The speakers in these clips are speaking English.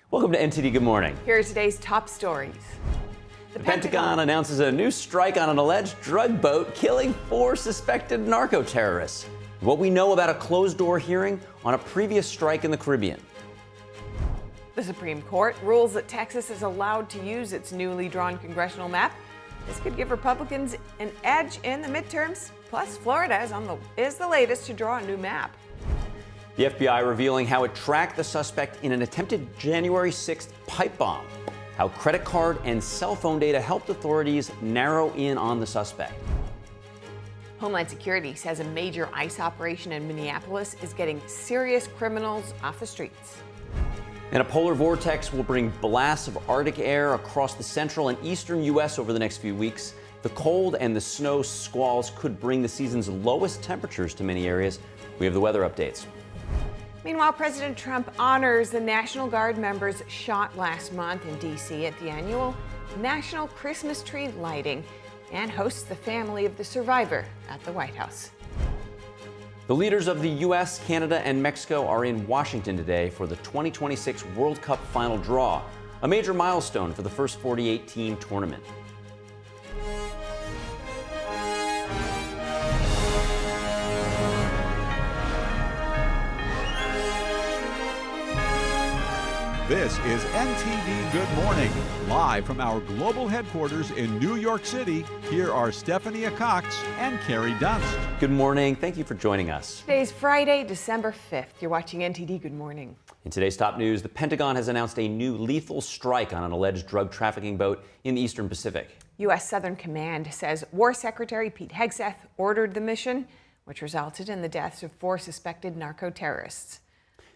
Welcome to NTD Good Morning. Here are today's top stories. The Pentagon announces a new strike on an alleged drug boat killing 4 suspected narco-terrorists. What we know about a closed-door hearing on a previous strike in the Caribbean. The Supreme Court rules that Texas is allowed to use its newly drawn congressional map. This could give Republicans an edge in the midterms. Plus, Florida is the latest to draw a new map. The FBI revealing how it tracked the suspect in an attempted January 6th pipe bomb. How credit card and cell phone data helped authorities narrow in on the suspect. Homeland Security says a major ICE operation in Minneapolis is getting serious criminals off the streets. And a polar vortex will bring blasts of Arctic air across the central and eastern U.S. over the next few weeks. The cold and the snow squalls could bring the season's lowest temperatures to many areas. We have the weather updates. Meanwhile, President Trump honors the National Guard members shot last month in D.C. at the annual National Christmas Tree Lighting and hosts the family of the survivor at the White House. The leaders of the U.S., Canada, and Mexico are in Washington today for the 2026 World Cup final draw, a major milestone for the first 48-team tournament. This is NTD Good Morning, live from our global headquarters in New York City. Here are Stephanie Cox and Carrie Dunst. Good morning. Thank you for joining us. Today's Friday, December 5th. You're watching NTD Good Morning. In today's top news, the Pentagon has announced a new lethal strike on an alleged drug trafficking boat in the Eastern Pacific. U.S. Southern Command says War Secretary Pete Hegseth ordered the mission, which resulted in the deaths of 4 suspected narco-terrorists.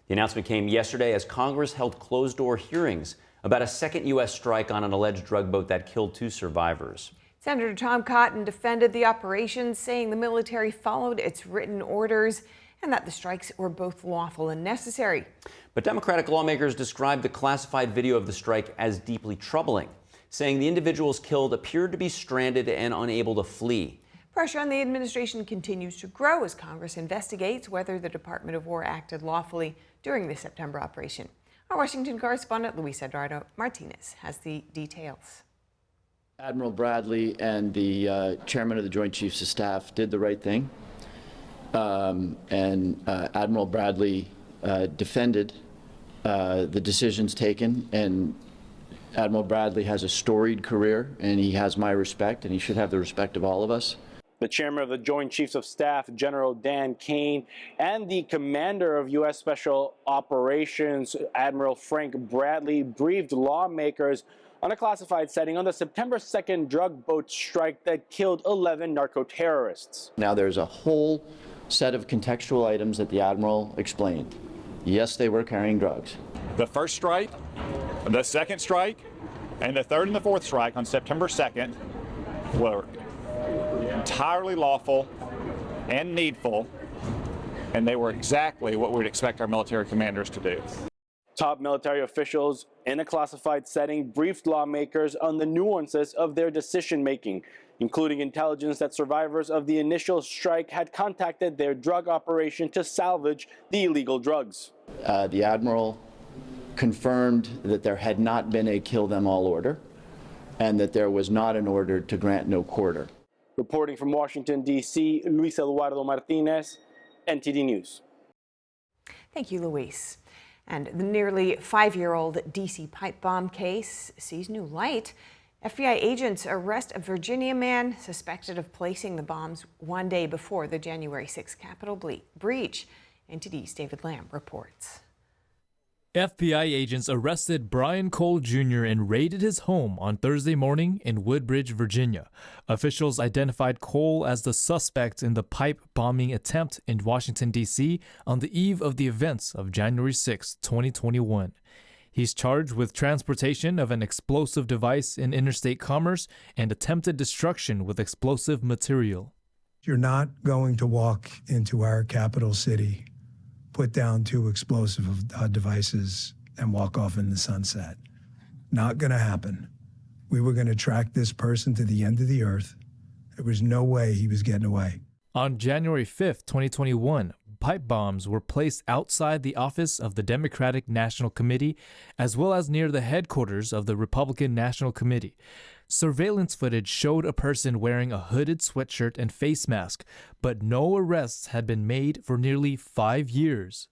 The announcement came yesterday as Congress held closed-door hearings about a second U.S. strike on an alleged drug boat that killed 2 survivors. Senator Tom Cotton defended the operation, saying the military followed its written orders and that the strikes were both lawful and necessary. But Democratic lawmakers described the classified video of the strike as deeply troubling, saying the individuals killed appeared to be stranded and unable to flee. Pressure on the administration continues to grow as Congress investigates whether the Department of War acted lawfully during the September operation. Our Washington correspondent Luis Eduardo Martinez has the details. Admiral Bradley and the chairman of the Joint Chiefs of Staff did the right thing. Admiral Bradley defended the decisions taken, and Admiral Bradley has a storied career, and he has my respect, and he should have the respect of all of us. The chairman of the Joint Chiefs of Staff, General Dan Kane, and the commander of U.S. Special Operations, Admiral Frank Bradley, briefed lawmakers on a classified setting on the September 2nd drug boat strike that killed 11 narco-terrorists. Now, there's a whole set of contextual items that the Admiral explained. Yes, they were carrying drugs. The first strike, the second strike, and the third and the fourth strike on September 2nd were entirely lawful and needful, and they were exactly what we'd expect our military commanders to do. Top military officials in a classified setting briefed lawmakers on the nuances of their decision-making, including intelligence that survivors of the initial strike had contacted their drug operation to salvage the illegal drugs. The Admiral confirmed that there had not been a kill them all order, and that there was not an order to grant no quarter. Reporting from Washington, D.C., Luis Eduardo Martinez, NTD News. Thank you, Luis. And the nearly 5-year-old D.C. pipe bomb case sees new light. FBI agents arrest a Virginia man suspected of placing the bombs one day before the January 6th Capitol breach. NTD's David Lamb reports. FBI agents arrested Brian Cole Jr. and raided his home on Thursday morning in Woodbridge, Virginia. Officials identified Cole as the suspect in the pipe bombing attempt in Washington, D.C. on the eve of the events of January 6, 2021. He's charged with transportation of an explosive device in interstate commerce and attempted destruction with explosive material. You're not going to walk into our capital city, put down 2 explosive devices, and walk off in the sunset. Not going to happen. We were going to track this person to the end of the earth. There was no way he was getting away. On January 5th, 2021, pipe bombs were placed outside the office of the Democratic National Committee, as well as near the headquarters of the Republican National Committee. Surveillance footage showed a person wearing a hooded sweatshirt and face mask, but no arrests had been made for nearly 5 years.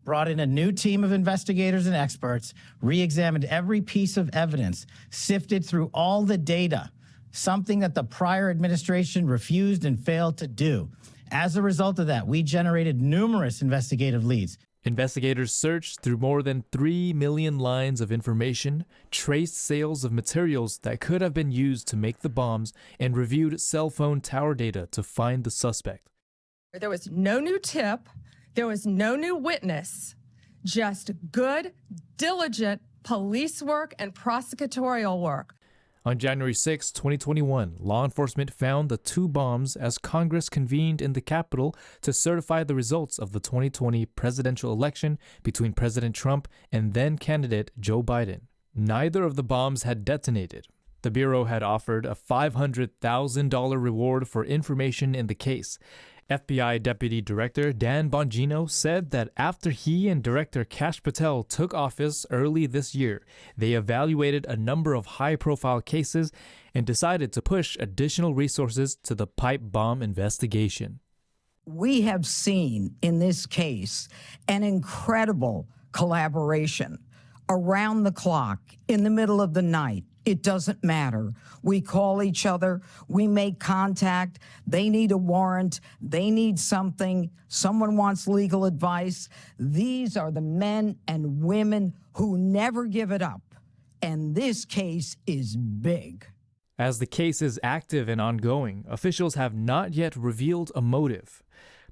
Brought in a new team of investigators and experts, re-examined every piece of evidence, sifted through all the data, something that the prior administration refused and failed to do. As a result of that, we generated numerous investigative leads. Investigators searched through more than 3 million lines of information, traced sales of materials that could have been used to make the bombs, and reviewed cell phone tower data to find the suspect. There was no new tip. There was no new witness, just good, diligent police work and prosecutorial work. On January 6, 2021, law enforcement found the 2 bombs as Congress convened in the Capitol to certify the results of the 2020 presidential election between President Trump and then-candidate Joe Biden. Neither of the bombs had detonated. The Bureau had offered a $500,000 reward for information in the case. FBI Deputy Director Dan Bongino said that after he and Director Kash Patel took office early this year, they evaluated a number of high-profile cases and decided to push additional resources to the pipe bomb investigation. We have seen in this case an incredible collaboration around the clock, in the middle of the night. It doesn't matter. We call each other, we make contact, they need a warrant, they need something, someone wants legal advice. These are the men and women who never give it up. And this case is big. As the case is active and ongoing, officials have not yet revealed a motive.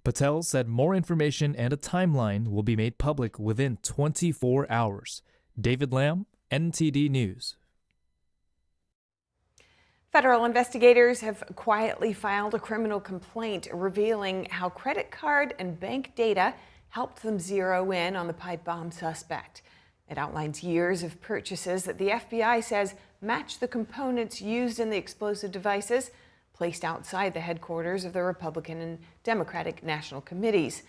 Patel said more information and a timeline will be made public within 24 hours. David Lamb, NTD News. Federal investigators have quietly filed a criminal complaint revealing how credit card and bank data helped them zero in on the pipe bomb suspect. It outlines years of purchases that the FBI says match the components used in the explosive devices placed outside the headquarters of the Republican and Democratic National Committees.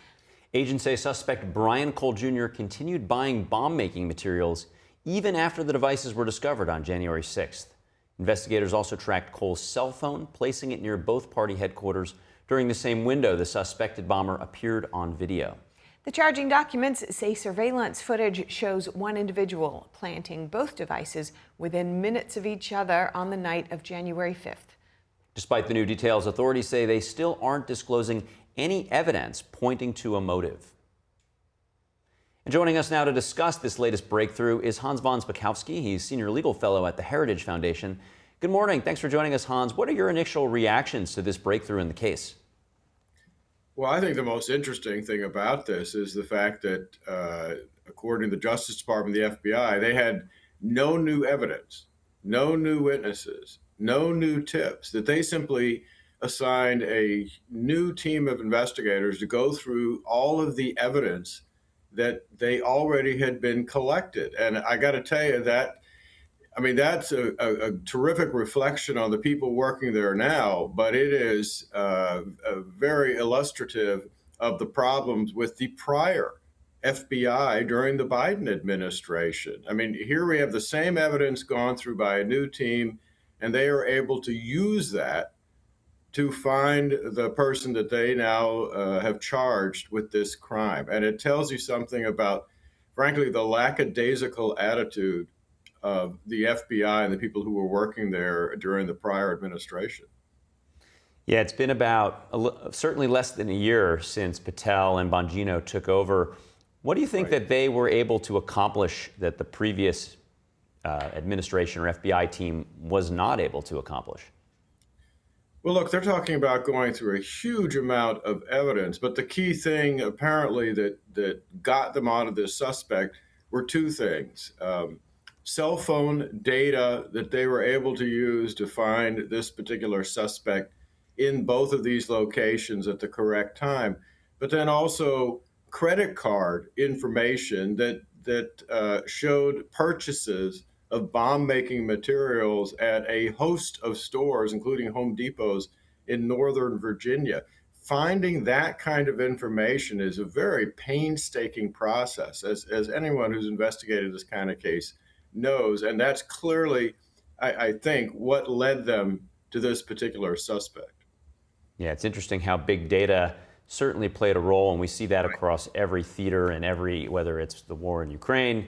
Agents say suspect Brian Cole Jr. continued buying bomb-making materials even after the devices were discovered on January 6th. Investigators also tracked Cole's cell phone, placing it near both party headquarters during the same window the suspected bomber appeared on video. The charging documents say surveillance footage shows one individual planting both devices within minutes of each other on the night of January 5th. Despite the new details, authorities say they still aren't disclosing any evidence pointing to a motive. And joining us now to discuss this latest breakthrough is Hans von Spakovsky. He's Senior Legal Fellow at the Heritage Foundation. Good morning. Thanks for joining us, Hans. What are your initial reactions to this breakthrough in the case? Well, I think the most interesting thing about this is the fact that, according to the Justice Department and the FBI, they had no new evidence, no new witnesses, no new tips, that they simply assigned a new team of investigators to go through all of the evidence that they already had been collected. And I got to tell you that, I mean, that's a terrific reflection on the people working there now, but it is very illustrative of the problems with the prior FBI during the Biden administration. I mean, here we have the same evidence gone through by a new team, and they are able to use that to find the person that they now have charged with this crime. And it tells you something about, frankly, the lackadaisical attitude of the FBI and the people who were working there during the prior administration. Yeah, it's been about certainly less than a year since Patel and Bongino took over. What do you think that they were able to accomplish that the previous administration or FBI team was not able to accomplish? Well, look, they're talking about going through a huge amount of evidence, but the key thing apparently that got them onto this suspect were two things. Cell phone data that they were able to use to find this particular suspect in both of these locations at the correct time, but then also credit card information that showed purchases of bomb-making materials at a host of stores, including Home Depots in Northern Virginia. finding that kind of information is a very painstaking process, as anyone who's investigated this kind of case knows. And that's clearly, I think, what led them to this particular suspect. Yeah, it's interesting how big data certainly played a role, and we see that across every theater and whether it's the war in Ukraine.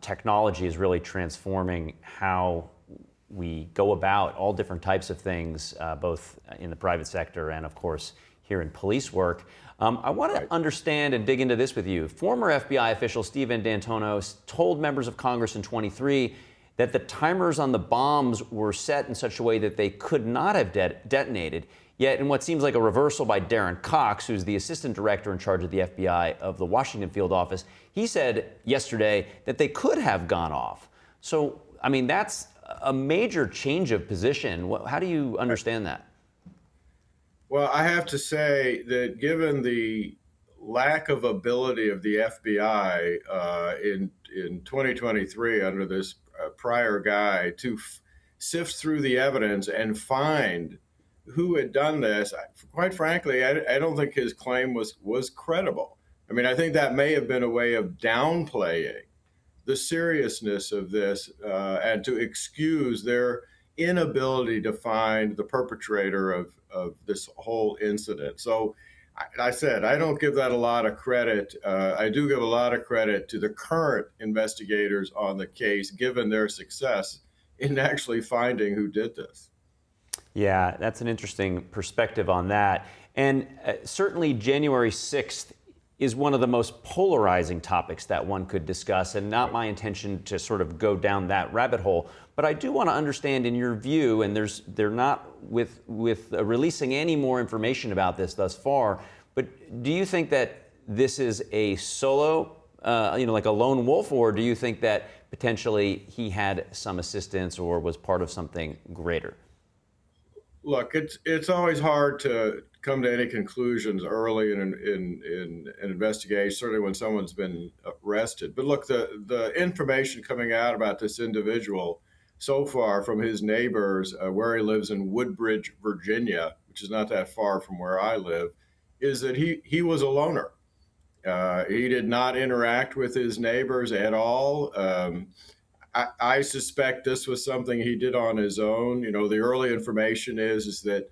Technology is really transforming how we go about all different types of things, both in the private sector and, of course, here in police work. I want to understand and dig into this with you. Former FBI official Stephen D'Antonio told members of Congress in 23 that the timers on the bombs were set in such a way that they could not have detonated. Yet, in what seems like a reversal by Darren Cox, who's the assistant director in charge of the FBI of the Washington field office, he said yesterday that they could have gone off. So, I mean, that's a major change of position. How do you understand that? Well, I have to say that given the lack of ability of the FBI in 2023 under this prior guy to sift through the evidence and find who had done this, quite frankly, I don't think his claim was credible. I mean, I think that may have been a way of downplaying the seriousness of this and to excuse their inability to find the perpetrator of this whole incident. So I said, I don't give that a lot of credit. I do give a lot of credit to the current investigators on the case, given their success in actually finding who did this. Yeah, that's an interesting perspective on that. And certainly January 6th is one of the most polarizing topics that one could discuss, and not my intention to sort of go down that rabbit hole. But I do want to understand, in your view, and they're not with releasing any more information about this thus far, but do you think that this is a solo, like a lone wolf, or do you think that potentially he had some assistance or was part of something greater? Look, it's always hard to come to any conclusions early in an investigation, certainly when someone's been arrested. But look, the information coming out about this individual so far from his neighbors, where he lives in Woodbridge, Virginia, which is not that far from where I live, is that he was a loner. He did not interact with his neighbors at all. I suspect this was something he did on his own. You know, the early information is that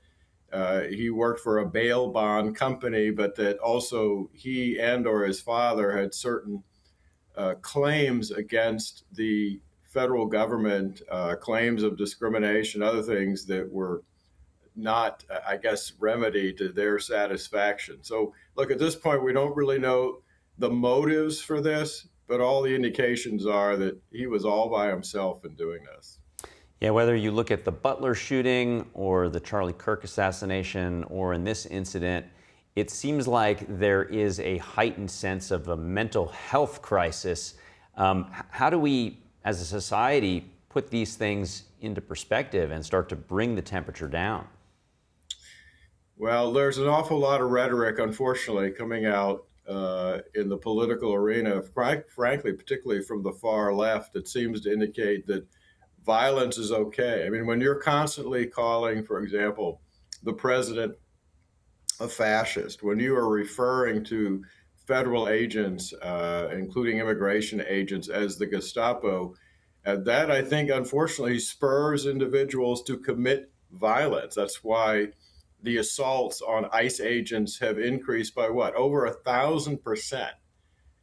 he worked for a bail bond company, but that also he and or his father had certain claims against the federal government, claims of discrimination, other things that were not, I guess, remedied to their satisfaction. So, look, at this point, we don't really know the motives for this, but all the indications are that he was all by himself in doing this. Yeah, whether you look at the Butler shooting or the Charlie Kirk assassination or in this incident, it seems like there is a heightened sense of a mental health crisis. How do we, as a society, put these things into perspective and start to bring the temperature down? Well, there's an awful lot of rhetoric, unfortunately, coming out in the political arena, frankly, particularly from the far left, that seems to indicate that violence is okay. I mean, when you're constantly calling, for example, the president a fascist, when you are referring to federal agents, including immigration agents, as the Gestapo, that, I think, unfortunately, spurs individuals to commit violence. That's why the assaults on ICE agents have increased by what? Over 1,000%.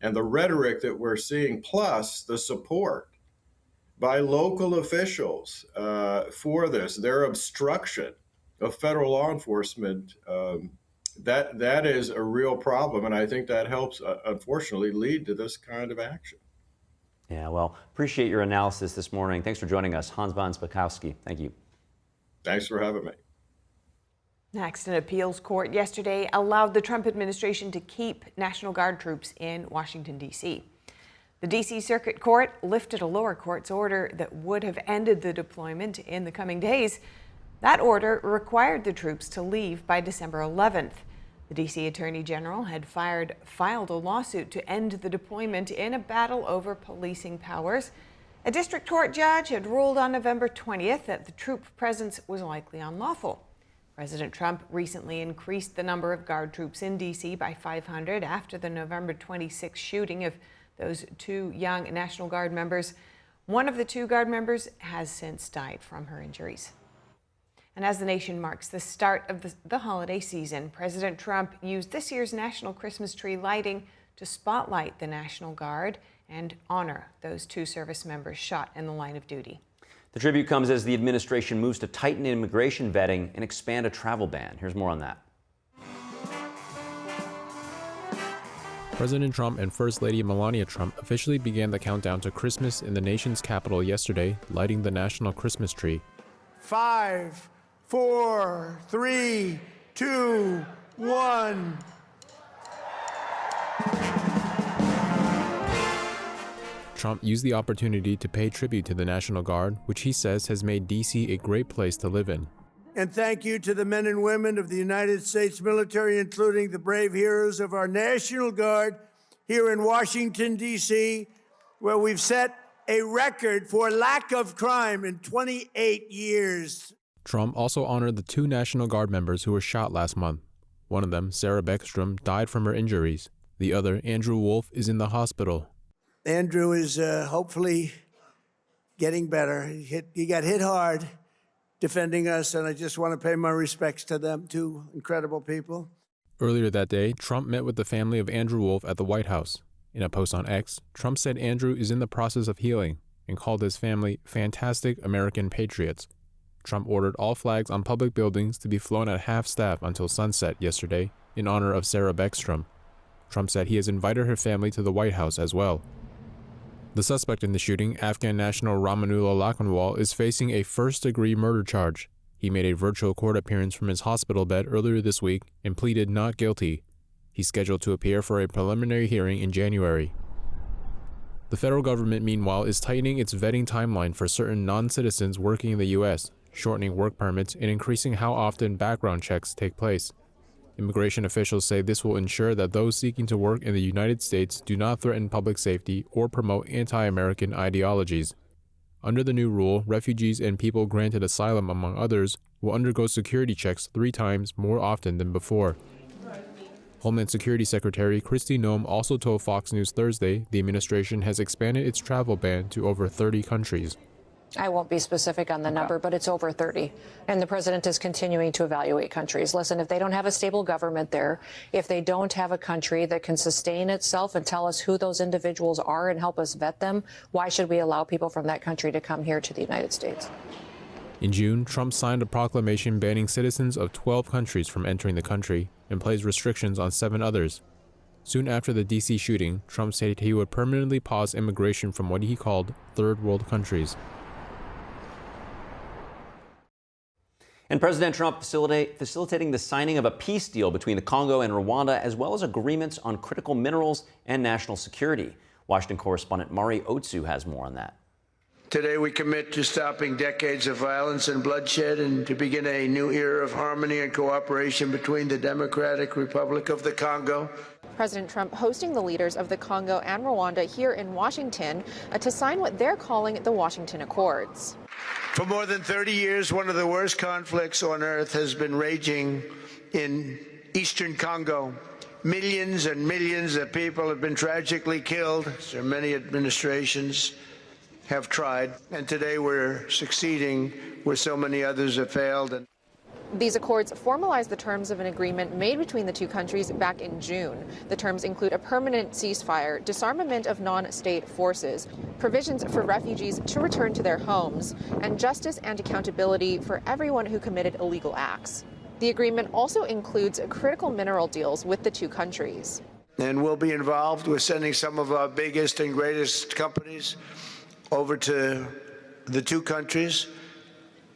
And the rhetoric that we're seeing, plus the support by local officials for this, their obstruction of federal law enforcement, that is a real problem. And I think that helps, unfortunately, lead to this kind of action. Yeah, well, appreciate your analysis this morning. Thanks for joining us. Hans von Spakovsky, thank you. Thanks for having me. Next, an appeals court yesterday allowed the Trump administration to keep National Guard troops in Washington, D.C. The D.C. Circuit Court lifted a lower court's order that would have ended the deployment in the coming days. That order required the troops to leave by December 11th. The D.C. Attorney General had filed a lawsuit to end the deployment in a battle over policing powers. A district court judge had ruled on November 20th that the troop presence was likely unlawful. President Trump recently increased the number of Guard troops in D.C. by 500 after the November 26 shooting of those 2 young National Guard members. One of the 2 Guard members has since died from her injuries. And as the nation marks the start of the holiday season, President Trump used this year's National Christmas Tree lighting to spotlight the National Guard and honor those 2 service members shot in the line of duty. The tribute comes as the administration moves to tighten immigration vetting and expand a travel ban. Here's more on that. President Trump and First Lady Melania Trump officially began the countdown to Christmas in the nation's capital yesterday, lighting the national Christmas tree. 5, 4, 3, 2, 1. Trump used the opportunity to pay tribute to the National Guard, which he says has made D.C. a great place to live in. And thank you to the men and women of the United States military, including the brave heroes of our National Guard here in Washington, D.C., where we've set a record for lack of crime in 28 years. Trump also honored the 2 National Guard members who were shot last month. One of them, Sarah Beckstrom, died from her injuries. The other, Andrew Wolf, is in the hospital. Andrew is hopefully getting better. He got hit hard defending us, and I just want to pay my respects to them, 2 incredible people. Earlier that day, Trump met with the family of Andrew Wolf at the White House. In a post on X, Trump said Andrew is in the process of healing and called his family fantastic American patriots. Trump ordered all flags on public buildings to be flown at half-staff until sunset yesterday in honor of Sarah Beckstrom. Trump said he has invited her family to the White House as well. The suspect in the shooting, Afghan national Ramanullah Lakhanwal, is facing a first-degree murder charge. He made a virtual court appearance from his hospital bed earlier this week and pleaded not guilty. He's scheduled to appear for a preliminary hearing in January. The federal government, meanwhile, is tightening its vetting timeline for certain non-citizens working in the U.S., shortening work permits and increasing how often background checks take place. Immigration officials say this will ensure that those seeking to work in the United States do not threaten public safety or promote anti-American ideologies. Under the new rule, refugees and people granted asylum, among others, will undergo security checks 3 times more often than before. Homeland Security Secretary Kristi Noem also told Fox News Thursday the administration has expanded its travel ban to over 30 countries. I won't be specific on the number, but it's over 30. And the president is continuing to evaluate countries. Listen, if they don't have a stable government there, if they don't have a country that can sustain itself and tell us who those individuals are and help us vet them, why should we allow people from that country to come here to the United States? In June, Trump signed a proclamation banning citizens of 12 countries from entering the country and placed restrictions on 7 others. Soon after the D.C. shooting, Trump said he would permanently pause immigration from what he called third world countries. And President Trump facilitating the signing of a peace deal between the Congo and Rwanda, as well as agreements on critical minerals and national security. Washington correspondent Mari Otsu has more on that. Today we commit to stopping decades of violence and bloodshed and to begin a new era of harmony and cooperation between the Democratic Republic of the Congo. President Trump hosting the leaders of the Congo and Rwanda here in Washington to sign what they're calling the Washington Accords. For more than 30 years, one of the worst conflicts on earth has been raging in eastern Congo. Millions and millions of people have been tragically killed. So many administrations have tried, and today we're succeeding where so many others have failed. These accords formalize the terms of an agreement made between the 2 countries back in June. The terms include a permanent ceasefire, disarmament of non-state forces, provisions for refugees to return to their homes, and justice and accountability for everyone who committed illegal acts. The agreement also includes critical mineral deals with the 2 countries. And we'll be involved with sending some of our biggest and greatest companies over to the 2 countries,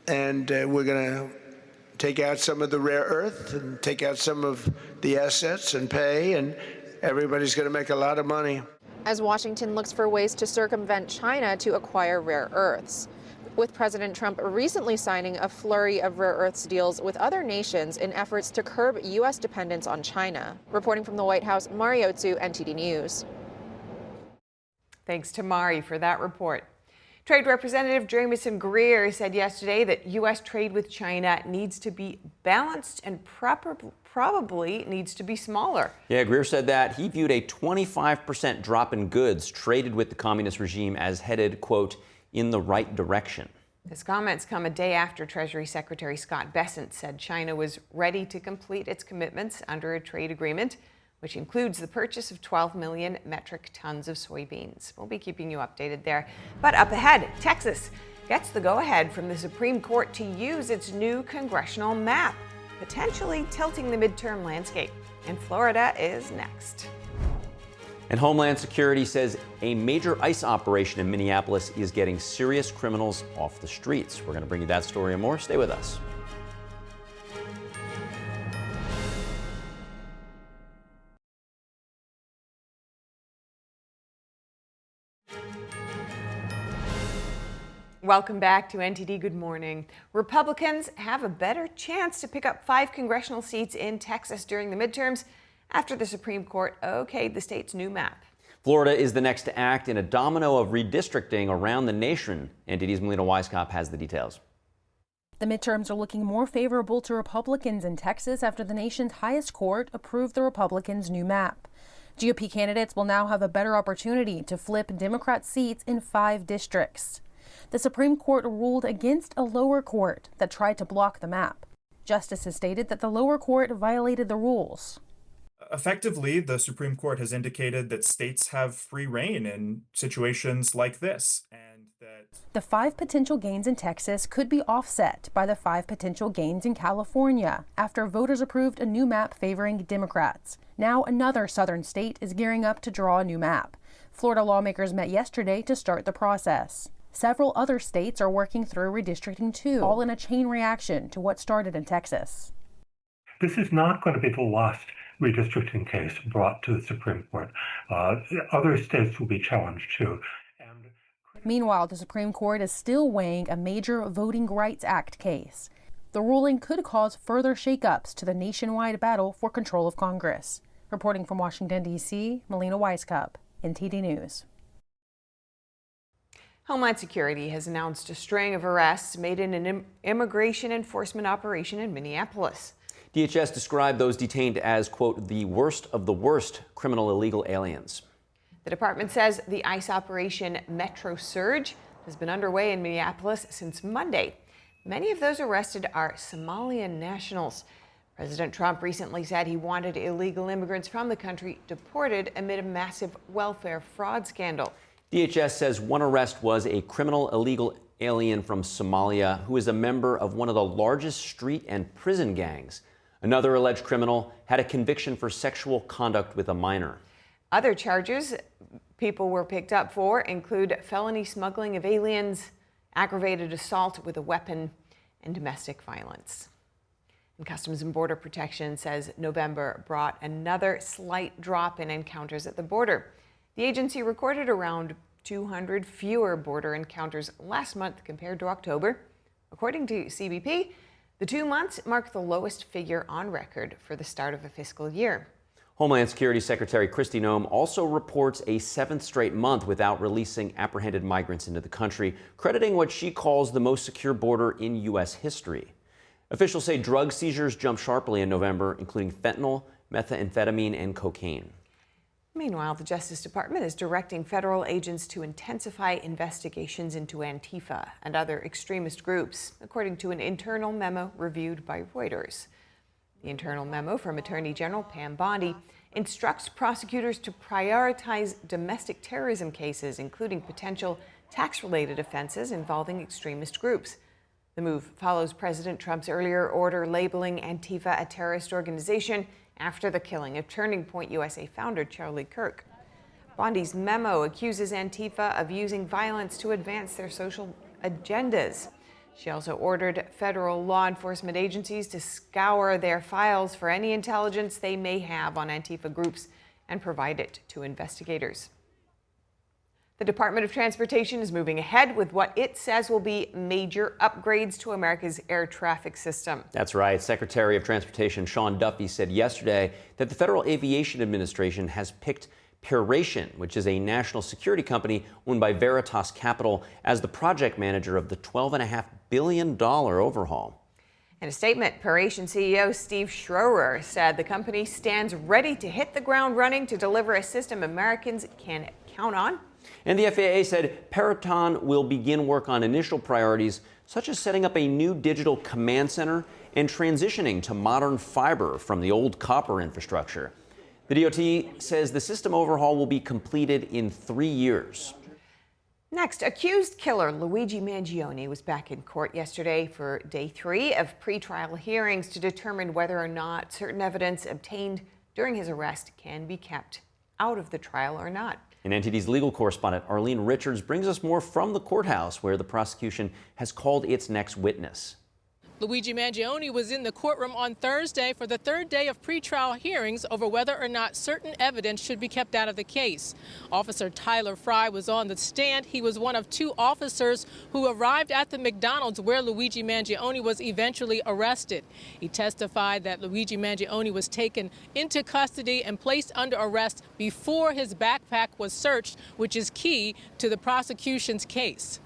and we're going to take out some of the rare earth and take out some of the assets and pay, and everybody's going to make a lot of money. As Washington looks for ways to circumvent China to acquire rare earths, with President Trump recently signing a flurry of rare earths deals with other nations in efforts to curb U.S. dependence on China. Reporting from the White House, Mari Otsu, NTD News. Thanks to Mari for that report. Trade Representative Jamieson Greer said yesterday that U.S. trade with China needs to be balanced and probably needs to be smaller. Yeah, Greer said that he viewed a 25% drop in goods traded with the communist regime as headed, quote, in the right direction. His comments come a day after Treasury Secretary Scott Bessent said China was ready to complete its commitments under a trade agreement, which includes the purchase of 12 million metric tons of soybeans. We'll be keeping you updated there. But up ahead, Texas gets the go-ahead from the Supreme Court to use its new congressional map, potentially tilting the midterm landscape. And Florida is next. And Homeland Security says a major ICE operation in Minneapolis is getting serious criminals off the streets. We're going to bring you that story and more. Stay with us. Welcome back to NTD Good Morning. Republicans have a better chance to pick up 5 congressional seats in Texas during the midterms after the Supreme Court okayed the state's new map. Florida is the next to act in a domino of redistricting around the nation. NTD's Melina Weisskopf has the details. The midterms are looking more favorable to Republicans in Texas after the nation's highest court approved the Republicans' new map. GOP candidates will now have a better opportunity to flip Democrat seats in 5 districts. The Supreme Court ruled against a lower court that tried to block the map. Justices stated that the lower court violated the rules. Effectively, the Supreme Court has indicated that states have free rein in situations like this, and that the 5 potential gains in Texas could be offset by the 5 potential gains in California after voters approved a new map favoring Democrats. Now another southern state is gearing up to draw a new map. Florida lawmakers met yesterday to start the process. Several other states are working through redistricting too, all in a chain reaction to what started in Texas. This is not going to be the last redistricting case brought to the Supreme Court. Other states will be challenged too. Meanwhile, the Supreme Court is still weighing a major Voting Rights Act case. The ruling could cause further shakeups to the nationwide battle for control of Congress. Reporting from Washington, D.C., Melina Weisskopf, NTD News. Homeland Security has announced a string of arrests made in an immigration enforcement operation in Minneapolis. DHS described those detained as, quote, the worst of the worst criminal illegal aliens. The department says the ICE operation Metro Surge has been underway in Minneapolis since Monday. Many of those arrested are Somalian nationals. President Trump recently said he wanted illegal immigrants from the country deported amid a massive welfare fraud scandal. DHS says one arrest was a criminal illegal alien from Somalia who is a member of one of the largest street and prison gangs. Another alleged criminal had a conviction for sexual conduct with a minor. Other charges people were picked up for include felony smuggling of aliens, aggravated assault with a weapon, and domestic violence. And Customs and Border Protection says November brought another slight drop in encounters at the border. The agency recorded around 200 fewer border encounters last month compared to October. According to CBP, the 2 months mark the lowest figure on record for the start of a fiscal year. Homeland Security Secretary Kristi Noem also reports a 7th straight month without releasing apprehended migrants into the country, crediting what she calls the most secure border in U.S. history. Officials say drug seizures jumped sharply in November, including fentanyl, methamphetamine, and cocaine. Meanwhile, the Justice Department is directing federal agents to intensify investigations into Antifa and other extremist groups, according to an internal memo reviewed by Reuters. The internal memo from Attorney General Pam Bondi instructs prosecutors to prioritize domestic terrorism cases, including potential tax-related offenses involving extremist groups. The move follows President Trump's earlier order labeling Antifa a terrorist organization after the killing of Turning Point USA founder Charlie Kirk. Bondi's memo accuses Antifa of using violence to advance their social agendas. She also ordered federal law enforcement agencies to scour their files for any intelligence they may have on Antifa groups and provide it to investigators. The Department of Transportation is moving ahead with what it says will be major upgrades to America's air traffic system. That's right. Secretary of Transportation Sean Duffy said yesterday that the Federal Aviation Administration has picked Peration, which is a national security company owned by Veritas Capital, as the project manager of the $12.5 billion Overhaul. In a statement, Peration CEO Steve Schroer said the company stands ready to hit the ground running to deliver a system Americans can count on. And the FAA said Peration will begin work on initial priorities, such as setting up a new digital command center and transitioning to modern fiber from the old copper infrastructure. The DOT says the system overhaul will be completed in 3 years. Next, accused killer Luigi Mangione was back in court yesterday for day 3 of pretrial hearings to determine whether or not certain evidence obtained during his arrest can be kept out of the trial or not. And NTD's legal correspondent Arlene Richards brings us more from the courthouse, where the prosecution has called its next witness. Luigi Mangione was in the courtroom on Thursday for the 3rd day of pretrial hearings over whether or not certain evidence should be kept out of the case. Officer Tyler Fry was on the stand. He was one of 2 officers who arrived at the McDonald's where Luigi Mangione was eventually arrested. He testified that Luigi Mangione was taken into custody and placed under arrest before his backpack was searched, which is key to the prosecution's case.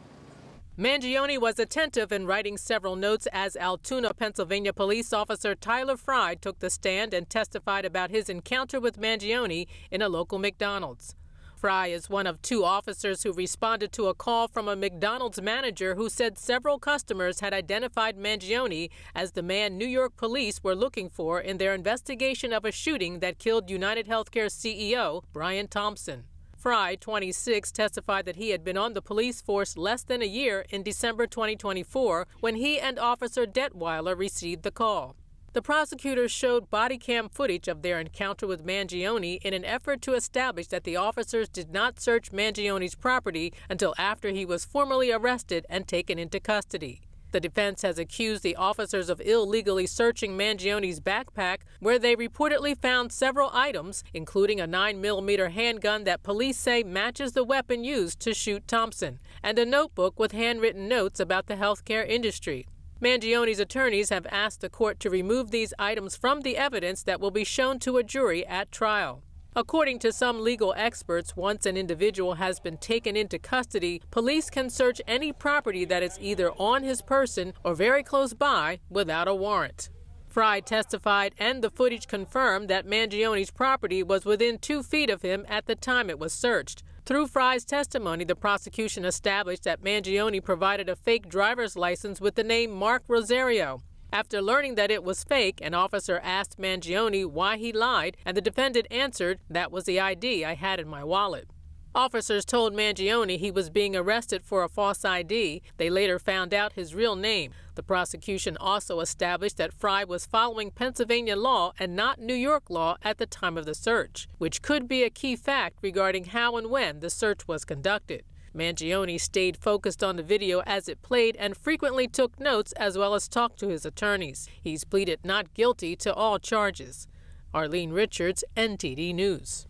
Mangione was attentive in writing several notes as Altoona, Pennsylvania police officer Tyler Fry took the stand and testified about his encounter with Mangione in a local McDonald's. Fry is one of 2 officers who responded to a call from a McDonald's manager who said several customers had identified Mangione as the man New York police were looking for in their investigation of a shooting that killed United Healthcare CEO Brian Thompson. Fry, 26, testified that he had been on the police force less than a year in December 2024 when he and Officer Detweiler received the call. The prosecutors showed body cam footage of their encounter with Mangione in an effort to establish that the officers did not search Mangione's property until after he was formally arrested and taken into custody. The defense has accused the officers of illegally searching Mangione's backpack, where they reportedly found several items, including a 9mm handgun that police say matches the weapon used to shoot Thompson, and a notebook with handwritten notes about the healthcare industry. Mangione's attorneys have asked the court to remove these items from the evidence that will be shown to a jury at trial. According to some legal experts, once an individual has been taken into custody, police can search any property that is either on his person or very close by without a warrant. Fry testified, and the footage confirmed that Mangione's property was within 2 feet of him at the time it was searched. Through Fry's testimony, the prosecution established that Mangione provided a fake driver's license with the name Mark Rosario. After learning that it was fake, an officer asked Mangione why he lied, and the defendant answered, "That was the ID I had in my wallet." Officers told Mangione he was being arrested for a false ID. They later found out his real name. The prosecution also established that Fry was following Pennsylvania law and not New York law at the time of the search, which could be a key fact regarding how and when the search was conducted. Mangione stayed focused on the video as it played and frequently took notes as well as talked to his attorneys. He's pleaded not guilty to all charges. Arlene Richards, NTD News.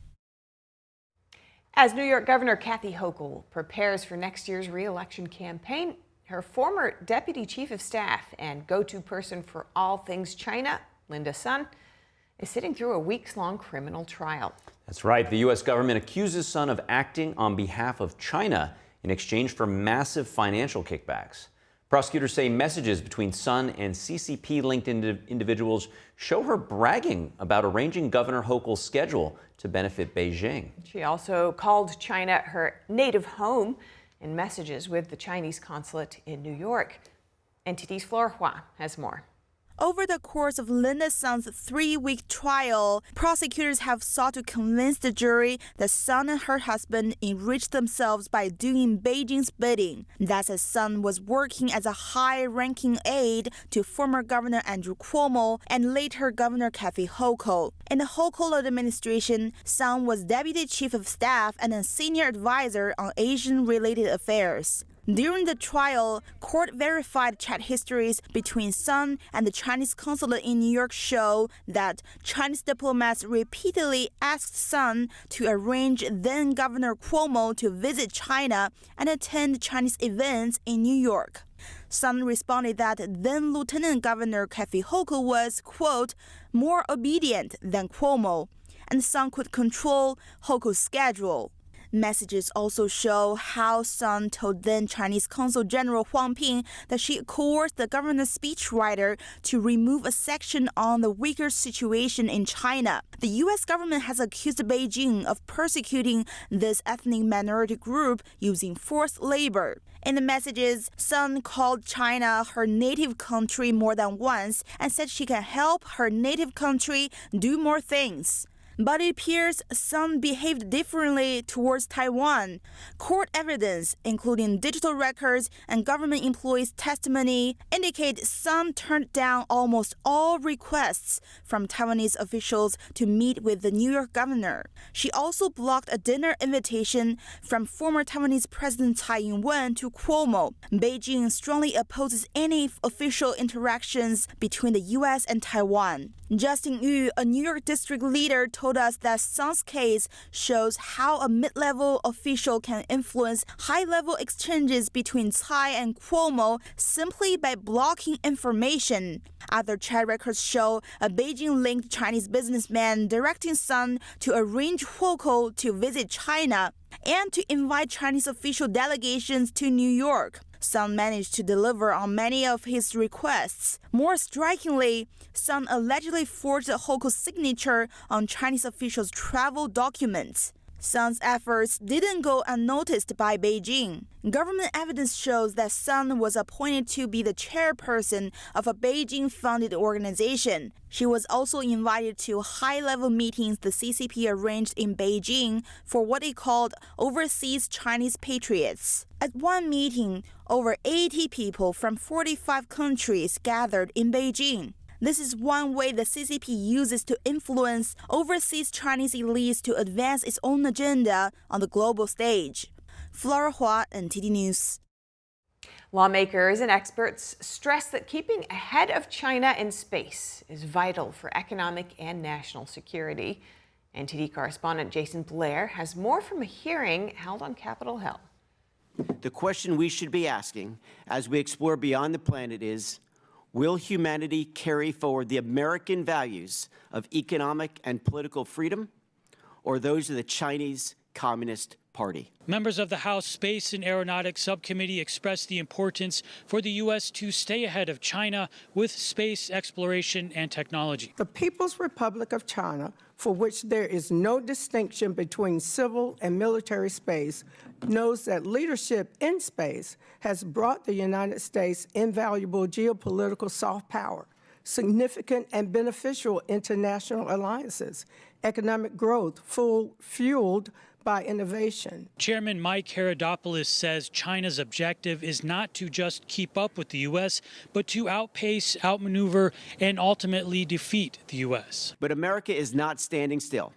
As New York Governor Kathy Hochul prepares for next year's re-election campaign, her former deputy chief of staff and go-to person for all things China, Linda Sun, is sitting through a weeks-long criminal trial. That's right. The U.S. government accuses Sun of acting on behalf of China in exchange for massive financial kickbacks. Prosecutors say messages between Sun and CCP-linked individuals show her bragging about arranging Governor Hochul's schedule to benefit Beijing. She also called China her native home in messages with the Chinese consulate in New York. NTD's Flora Hua has more. Over the course of Linda Sun's 3-week trial, prosecutors have sought to convince the jury that Sun and her husband enriched themselves by doing Beijing's bidding. That's as Sun was working as a high-ranking aide to former Governor Andrew Cuomo and later Governor Kathy Hochul. In the Hochul administration, Sun was deputy chief of staff and a senior advisor on Asian-related affairs. During the trial, court-verified chat histories between Sun and the Chinese consulate in New York show that Chinese diplomats repeatedly asked Sun to arrange then-Governor Cuomo to visit China and attend Chinese events in New York. Sun responded that then-Lieutenant Governor Kathy Hochul was, quote, more obedient than Cuomo, and Sun could control Hochul's schedule. Messages also show how Sun told then Chinese Consul General Huang Ping that she coerced the government speechwriter to remove a section on the Uyghur situation in China. The U.S. government has accused Beijing of persecuting this ethnic minority group using forced labor. In the messages, Sun called China her native country more than once and said she can help her native country do more things. But it appears Sun behaved differently towards Taiwan. Court evidence, including digital records and government employees' testimony, indicate Sun turned down almost all requests from Taiwanese officials to meet with the New York governor. She also blocked a dinner invitation from former Taiwanese President Tsai Ing-wen to Cuomo. Beijing strongly opposes any official interactions between the U.S. and Taiwan. Justin Yu, a New York district leader, told us that Sun's case shows how a mid-level official can influence high-level exchanges between Tsai and Cuomo simply by blocking information. Other chat records show a Beijing-linked Chinese businessman directing Sun to arrange Hochul to visit China and to invite Chinese official delegations to New York. Sun managed to deliver on many of his requests. More strikingly, Sun allegedly forged Hochul's signature on Chinese officials' travel documents. Sun's efforts didn't go unnoticed by Beijing. Government evidence shows that Sun was appointed to be the chairperson of a Beijing-funded organization. She was also invited to high-level meetings the CCP arranged in Beijing for what it called overseas Chinese patriots. At one meeting, over 80 people from 45 countries gathered in Beijing. This is one way the CCP uses to influence overseas Chinese elites to advance its own agenda on the global stage. Flora Hua, NTD News. Lawmakers and experts stress that keeping ahead of China in space is vital for economic and national security. NTD correspondent Jason Blair has more from a hearing held on Capitol Hill. The question we should be asking as we explore beyond the planet is, will humanity carry forward the American values of economic and political freedom, or those of the Chinese Communist Party? Members of the House Space and Aeronautics Subcommittee expressed the importance for the U.S. to stay ahead of China with space exploration and technology. The People's Republic of China, for which there is no distinction between civil and military space, knows that leadership in space has brought the United States invaluable geopolitical soft power, significant and beneficial international alliances, economic growth fueled by innovation. Chairman Mike Herodopoulos says China's objective is not to just keep up with the U.S., but to outpace, outmaneuver, and ultimately defeat the U.S. But America is not standing still.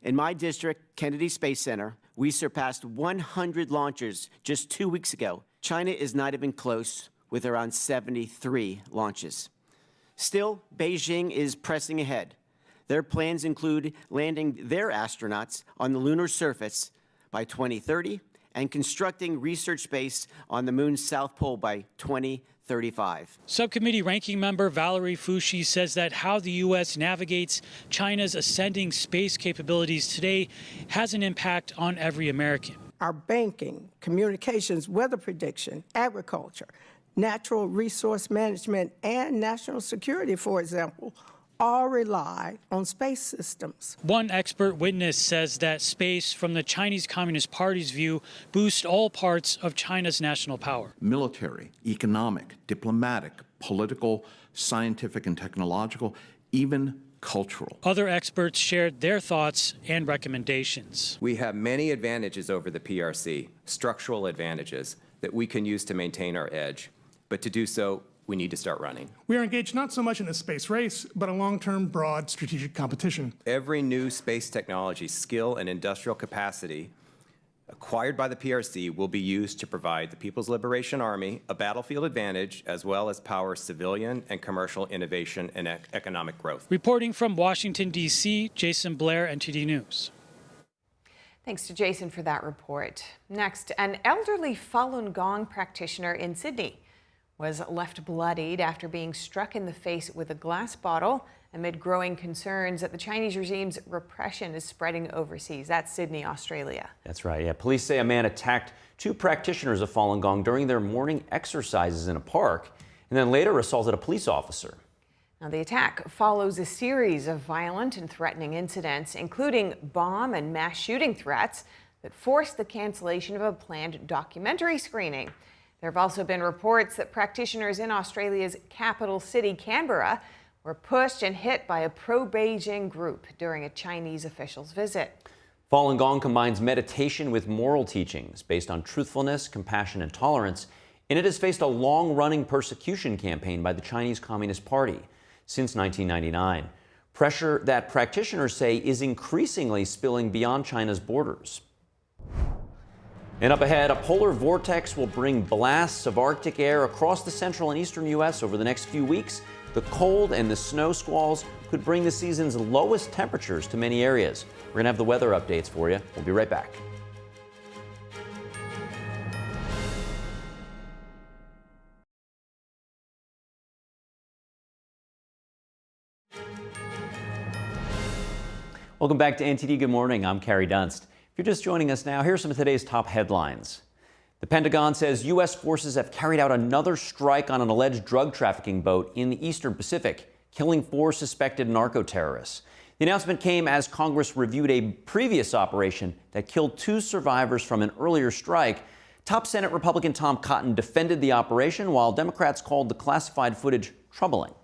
In my district, Kennedy Space Center, we surpassed 100 launchers just 2 weeks ago. China is not even close, with around 73 launches. Still, Beijing is pressing ahead. Their plans include landing their astronauts on the lunar surface by 2030 and constructing research base on the moon's south pole by 2035. Subcommittee ranking member Valerie Fucci says that how the U.S. navigates China's ascending space capabilities today has an impact on every American. Our banking, communications, weather prediction, agriculture, natural resource management, and national security, for example, all rely on space systems. One expert witness says that space, from the Chinese Communist Party's view, boosts all parts of China's national power. Military, economic, diplomatic, political, scientific and technological, even cultural. Other experts shared their thoughts and recommendations. We have many advantages over the PRC, structural advantages that we can use to maintain our edge. But to do so, we need to start running. We are engaged not so much in a space race, but a long-term, broad strategic competition. Every new space technology, skill, and industrial capacity acquired by the PRC will be used to provide the People's Liberation Army a battlefield advantage, as well as power civilian and commercial innovation and economic growth. Reporting from Washington, D.C., Jason Blair, NTD News. Thanks to Jason for that report. Next, an elderly Falun Gong practitioner in Sydney was left bloodied after being struck in the face with a glass bottle amid growing concerns that the Chinese regime's repression is spreading overseas. That's Sydney, Australia. That's right. Yeah, police say a man attacked 2 practitioners of Falun Gong during their morning exercises in a park and then later assaulted a police officer. Now, the attack follows a series of violent and threatening incidents, including bomb and mass shooting threats that forced the cancellation of a planned documentary screening. There have also been reports that practitioners in Australia's capital city, Canberra, were pushed and hit by a pro-Beijing group during a Chinese official's visit. Falun Gong combines meditation with moral teachings based on truthfulness, compassion, and tolerance, and it has faced a long-running persecution campaign by the Chinese Communist Party since 1999. Pressure that practitioners say is increasingly spilling beyond China's borders. And up ahead, a polar vortex will bring blasts of Arctic air across the central and eastern U.S. over the next few weeks. The cold and the snow squalls could bring the season's lowest temperatures to many areas. We're going to have the weather updates for you. We'll be right back. Welcome back to NTD Good Morning. I'm Carrie Dunst. If you're just joining us now, here are some of today's top headlines. The Pentagon says U.S. forces have carried out another strike on an alleged drug trafficking boat in the Eastern Pacific, killing 4 suspected narco-terrorists. The announcement came as Congress reviewed a previous operation that killed 2 survivors from an earlier strike. Top Senate Republican Tom Cotton defended the operation, while Democrats called the classified footage troubling.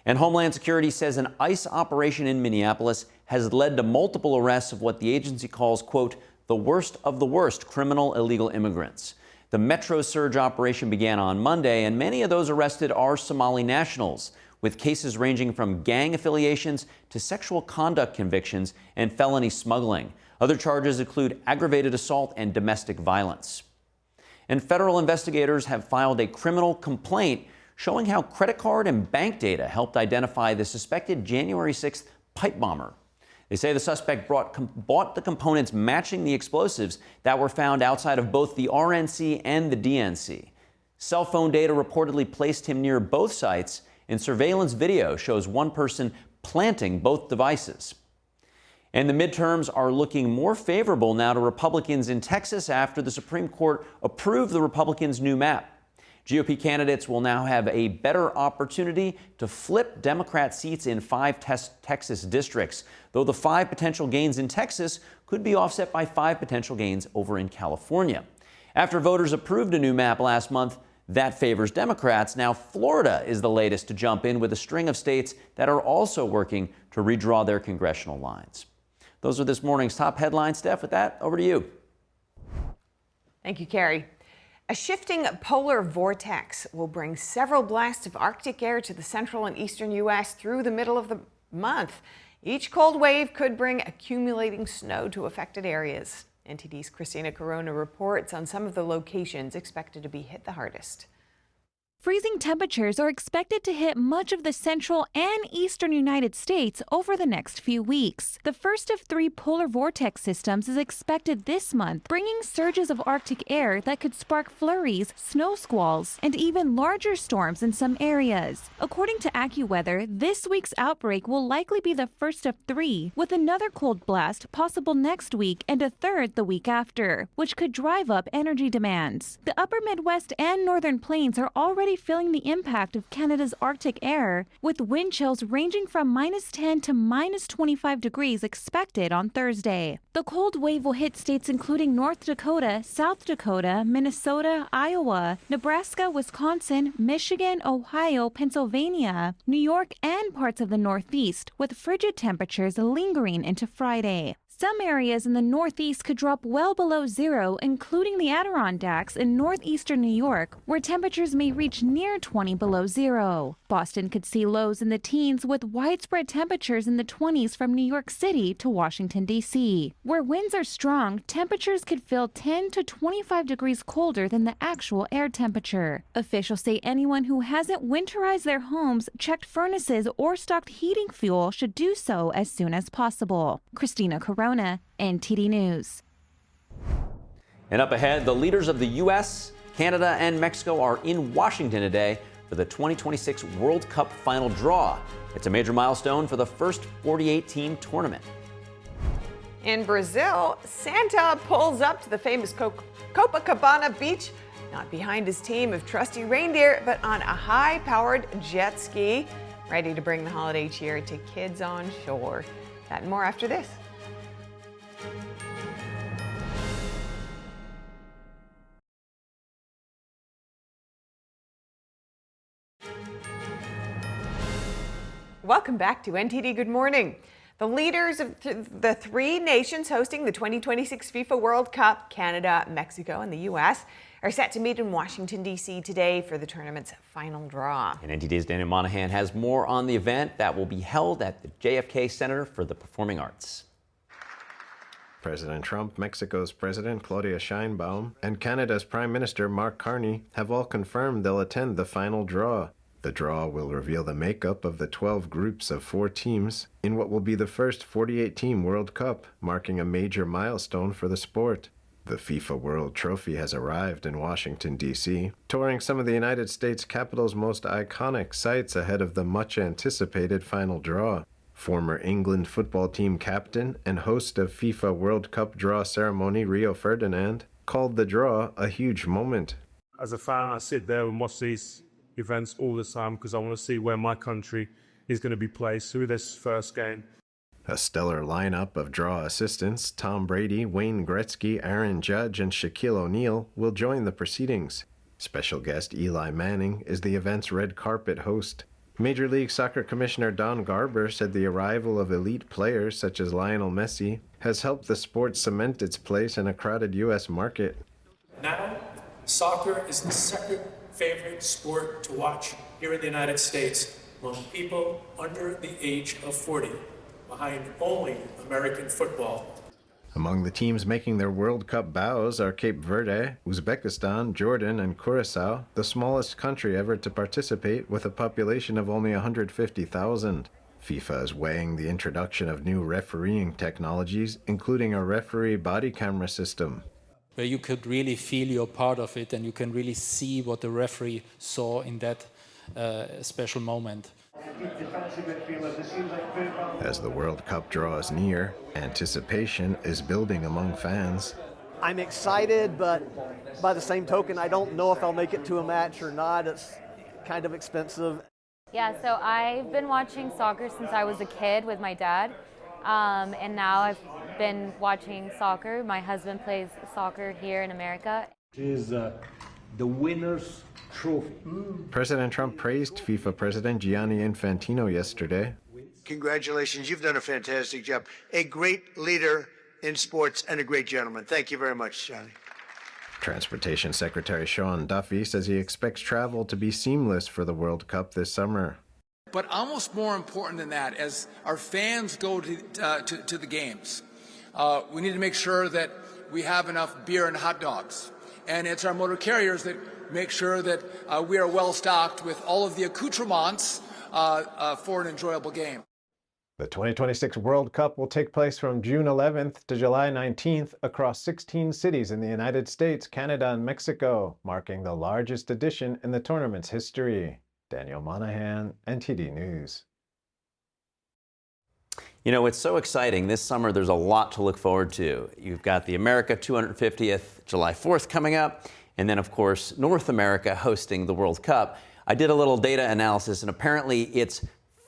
And Homeland Security says an ICE operation in Minneapolis has led to multiple arrests of what the agency calls, quote, the worst of the worst criminal illegal immigrants. The Metro Surge operation began on Monday, and many of those arrested are Somali nationals, with cases ranging from gang affiliations to sexual conduct convictions and felony smuggling. Other charges include aggravated assault and domestic violence. And federal investigators have filed a criminal complaint showing how credit card and bank data helped identify the suspected January 6th pipe bomber. They say the suspect bought the components matching the explosives that were found outside of both the RNC and the DNC. Cell phone data reportedly placed him near both sites, and surveillance video shows one person planting both devices. And the midterms are looking more favorable now to Republicans in Texas after the Supreme Court approved the Republicans' new map. GOP candidates will now have a better opportunity to flip Democrat seats in 5 Texas districts, though the 5 potential gains in Texas could be offset by 5 potential gains over in California. After voters approved a new map last month that favors Democrats, now Florida is the latest to jump in with a string of states that are also working to redraw their congressional lines. Those are this morning's top headlines. Steph, with that, over to you. Thank you, Carrie. A shifting polar vortex will bring several blasts of Arctic air to the central and eastern U.S. through the middle of the month. Each cold wave could bring accumulating snow to affected areas. NTD's Christina Corona reports on some of the locations expected to be hit the hardest. Freezing temperatures are expected to hit much of the central and eastern United States over the next few weeks. The first of 3 polar vortex systems is expected this month, bringing surges of Arctic air that could spark flurries, snow squalls, and even larger storms in some areas. According to AccuWeather, this week's outbreak will likely be the first of 3, with another cold blast possible next week and a third the week after, which could drive up energy demands. The upper Midwest and northern plains are already feeling the impact of Canada's Arctic air, with wind chills ranging from -10 to -25 degrees expected on Thursday. The cold wave will hit states including North Dakota, South Dakota, Minnesota, Iowa, Nebraska, Wisconsin, Michigan, Ohio, Pennsylvania, New York, and parts of the Northeast, with frigid temperatures lingering into Friday. Some areas in the Northeast could drop well below zero, including the Adirondacks in northeastern New York, where temperatures may reach near 20 below zero. Boston could see lows in the teens with widespread temperatures in the 20s from New York City to Washington, D.C. Where winds are strong, temperatures could feel 10 to 25 degrees colder than the actual air temperature. Officials say anyone who hasn't winterized their homes, checked furnaces, or stocked heating fuel should do so as soon as possible. Christina Corona, NTD News. And up ahead, the leaders of the U.S., Canada, and Mexico are in Washington today for for the 2026 World Cup final draw. It's a major milestone for the first 48-team tournament. In Brazil, Santa pulls up to the famous Copacabana beach, not behind his team of trusty reindeer, but on a high-powered jet ski, ready to bring the holiday cheer to kids on shore. That and more after this. Welcome back to NTD Good Morning. The leaders of the three nations hosting the 2026 FIFA World Cup, Canada, Mexico, and the U.S., are set to meet in Washington, D.C. today for the tournament's final draw. And NTD's Daniel Monahan has more on the event that will be held at the JFK Center for the Performing Arts. President Trump, Mexico's President Claudia Sheinbaum, and Canada's Prime Minister Mark Carney have all confirmed they'll attend the final draw. The draw will reveal the makeup of the 12 groups of 4 teams in what will be the first 48-team World Cup, marking a major milestone for the sport. The FIFA World Trophy has arrived in Washington, D.C., touring some of the United States Capitol's most iconic sites ahead of the much-anticipated final draw. Former England football team captain and host of FIFA World Cup draw ceremony Rio Ferdinand called the draw a huge moment. As a fan, I sit there and watch these events all the time because I want to see where my country is going to be placed through this first game. A stellar lineup of draw assistants, Tom Brady, Wayne Gretzky, Aaron Judge, and Shaquille O'Neal will join the proceedings. Special guest Eli Manning is the event's red carpet host. Major League Soccer Commissioner Don Garber said the arrival of elite players such as Lionel Messi has helped the sport cement its place in a crowded U.S. market. Now, soccer is the second favorite sport to watch here in the United States among people under the age of 40, behind only American football. Among the teams making their World Cup bows are Cape Verde, Uzbekistan, Jordan, and Curaçao, the smallest country ever to participate with a population of only 150,000. FIFA is weighing the introduction of new refereeing technologies, including a referee body camera system, where you could really feel you're part of it and you can really see what the referee saw in that special moment. As the World Cup draws near, anticipation is building among fans. I'm excited, but by the same token, I don't know if I'll make it to a match or not. It's kind of expensive. Yeah, so I've been watching soccer since I was a kid with my dad, and now I've been watching soccer. My husband plays soccer here in America. It is the winner's trophy. President Trump praised FIFA President Gianni Infantino yesterday. Congratulations, you've done a fantastic job. A great leader in sports and a great gentleman. Thank you very much, Johnny. Transportation Secretary Sean Duffy says he expects travel to be seamless for the World Cup this summer. But almost more important than that, as our fans go to the games, we need to make sure that we have enough beer and hot dogs. And it's our motor carriers that make sure that we are well stocked with all of the accoutrements for an enjoyable game. The 2026 World Cup will take place from June 11th to July 19th across 16 cities in the United States, Canada, and Mexico, marking the largest edition in the tournament's history. Daniel Monahan, NTD News. You know, it's so exciting. This summer, there's a lot to look forward to. You've got the America 250th July 4th coming up, and then, of course, North America hosting the World Cup. I did a little data analysis, and apparently it's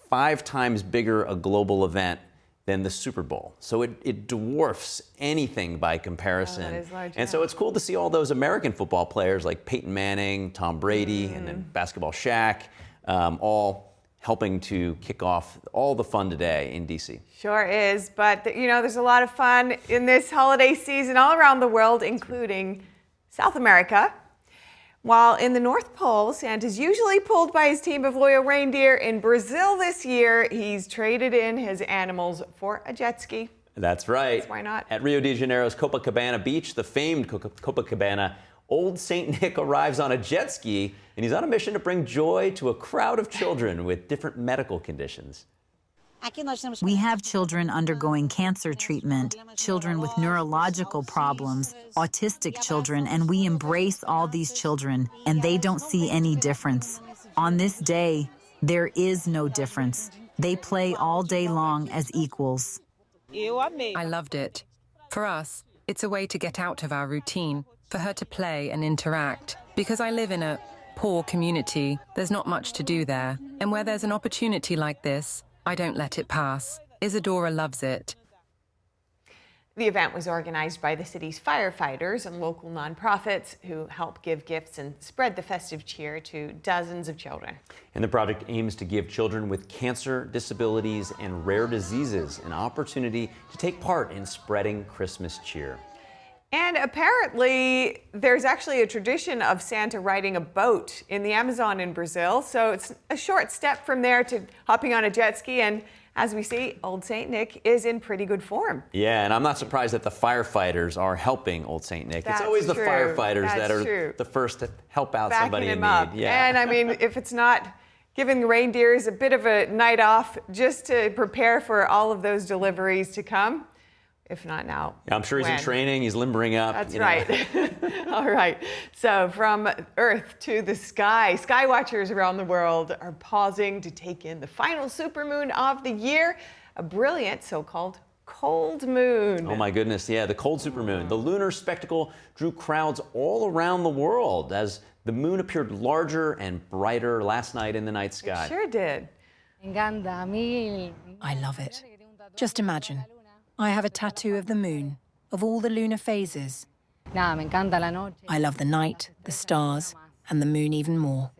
5 times bigger a global event than the Super Bowl. So it dwarfs anything by comparison. Oh, that is large, and so it's cool to see all those American football players like Peyton Manning, Tom Brady, and then basketball Shaq, all helping to kick off all the fun today in D.C. Sure is, but you know, there's a lot of fun in this holiday season all around the world, including South America. While in the North Pole, Santa's usually pulled by his team of loyal reindeer. In Brazil this year, he's traded in his animals for a jet ski. That's right. Why not? At Rio de Janeiro's Copacabana Beach, the famed Copacabana, old Saint Nick arrives on a jet ski, and he's on a mission to bring joy to a crowd of children with different medical conditions. We have children undergoing cancer treatment, children with neurological problems, autistic children, and we embrace all these children, and they don't see any difference. On this day, there is no difference. They play all day long as equals. I loved it. For us, it's a way to get out of our routine, for her to play and interact. Because I live in a poor community, there's not much to do there. And where there's an opportunity like this, I don't let it pass. Isadora loves it. The event was organized by the city's firefighters and local nonprofits who help give gifts and spread the festive cheer to dozens of children. And the project aims to give children with cancer, disabilities, and rare diseases an opportunity to take part in spreading Christmas cheer. And apparently, there's actually a tradition of Santa riding a boat in the Amazon in Brazil. So it's a short step from there to hopping on a jet ski. And as we see, Old St. Nick is in pretty good form. Yeah, and I'm not surprised that the firefighters are helping Old St. Nick. It's always the firefighters that are the first to help out somebody in need. Yeah. And I mean, if it's not giving the reindeers a bit of a night off just to prepare for all of those deliveries to come, if not now, I'm sure he's in training. He's limbering up. That's right. All right. So from Earth to the sky, sky watchers around the world are pausing to take in the final supermoon of the year, a brilliant so-called cold moon. Oh my goodness, yeah, the cold supermoon. The lunar spectacle drew crowds all around the world as the moon appeared larger and brighter last night in the night sky. It sure did. I love it. Just imagine. I have a tattoo of the moon, of all the lunar phases. I love the night, the stars, and the moon even more.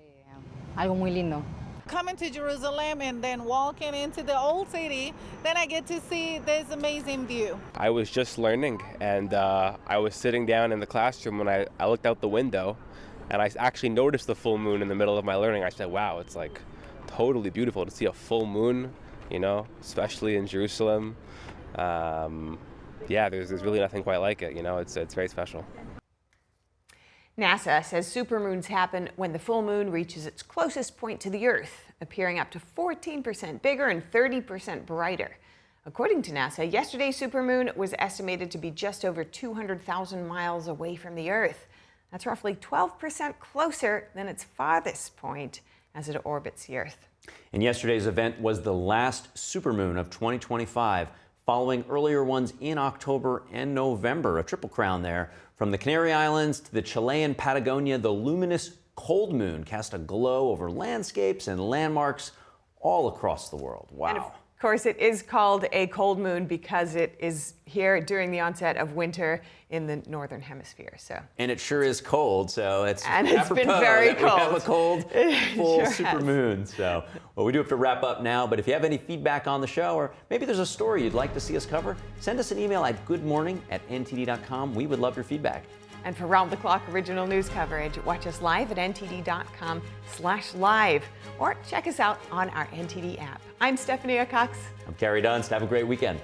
Coming to Jerusalem and then walking into the old city, then I get to see this amazing view. I was just learning, and I was sitting down in the classroom when I looked out the window, and I actually noticed the full moon in the middle of my learning. I said, wow, it's like totally beautiful to see a full moon, you know, especially in Jerusalem. Yeah, there's really nothing quite like it, you know, it's very special. NASA says supermoons happen when the full moon reaches its closest point to the Earth, appearing up to 14% bigger and 30% brighter. According to NASA, yesterday's supermoon was estimated to be just over 200,000 miles away from the Earth. That's roughly 12% closer than its farthest point as it orbits the Earth. And yesterday's event was the last supermoon of 2025. Following earlier ones in October and November, a triple crown there. From the Canary Islands to the Chilean Patagonia, the luminous cold moon cast a glow over landscapes and landmarks all across the world. Wow. And of course, it is called a cold moon because it is here during the onset of winter in the northern hemisphere. So. And it sure is cold, so it's been very cold. We have a cold, full sure supermoon. So, well, we do have to wrap up now, but if you have any feedback on the show, or maybe there's a story you'd like to see us cover, send us an email at goodmorning@ntd.com. We would love your feedback. And for round-the-clock original news coverage, watch us live at ntd.com/live or check us out on our NTD app. I'm Stephanie Cox. I'm Carrie Dunst. Have a great weekend.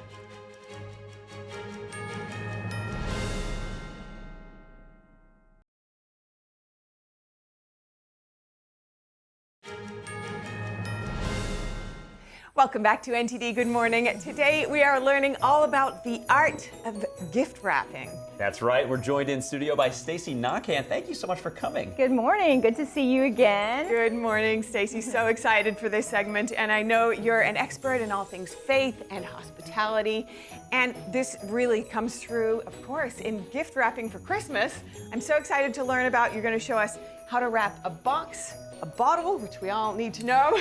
Welcome back to NTD Good Morning. Today we are learning all about the art of gift wrapping. That's right. We're joined in studio by Stacy Nakan. Thank you so much for coming. Good morning. Good to see you again. Good morning, Stacy. So excited for this segment. And I know you're an expert in all things faith and hospitality. And this really comes through, of course, in gift wrapping for Christmas. I'm so excited to learn about. You're going to show us how to wrap a box, a bottle, which we all need to know,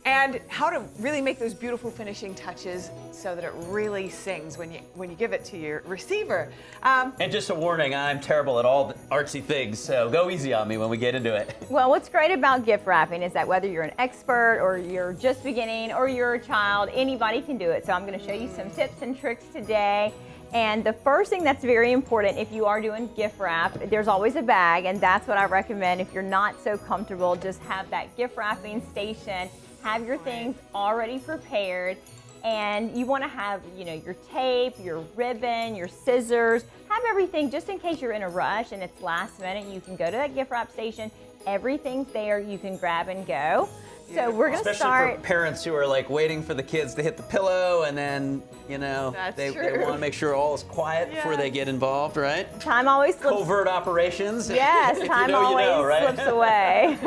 and how to really make those beautiful finishing touches so that it really sings when you give it to your receiver. And just a warning, I'm terrible at all the artsy things, so go easy on me when we get into it. Well, what's great about gift wrapping is that whether you're an expert or you're just beginning or you're a child, anybody can do it. So I'm going to show you some tips and tricks today. And the first thing that's very important if you are doing gift wrap, there's always a bag, and that's what I recommend. If you're not so comfortable, just have that gift wrapping station, have your things already prepared, and you want to have, your tape, your ribbon, your scissors, have everything just in case you're in a rush and it's last minute. You can go to that gift wrap station, everything's there, you can grab and go. So we're going to start. Especially for parents who are like waiting for the kids to hit the pillow, and then, they want to make sure all is quiet before they get involved, right? Time always slips. Covert operations. Yes, time always slips away.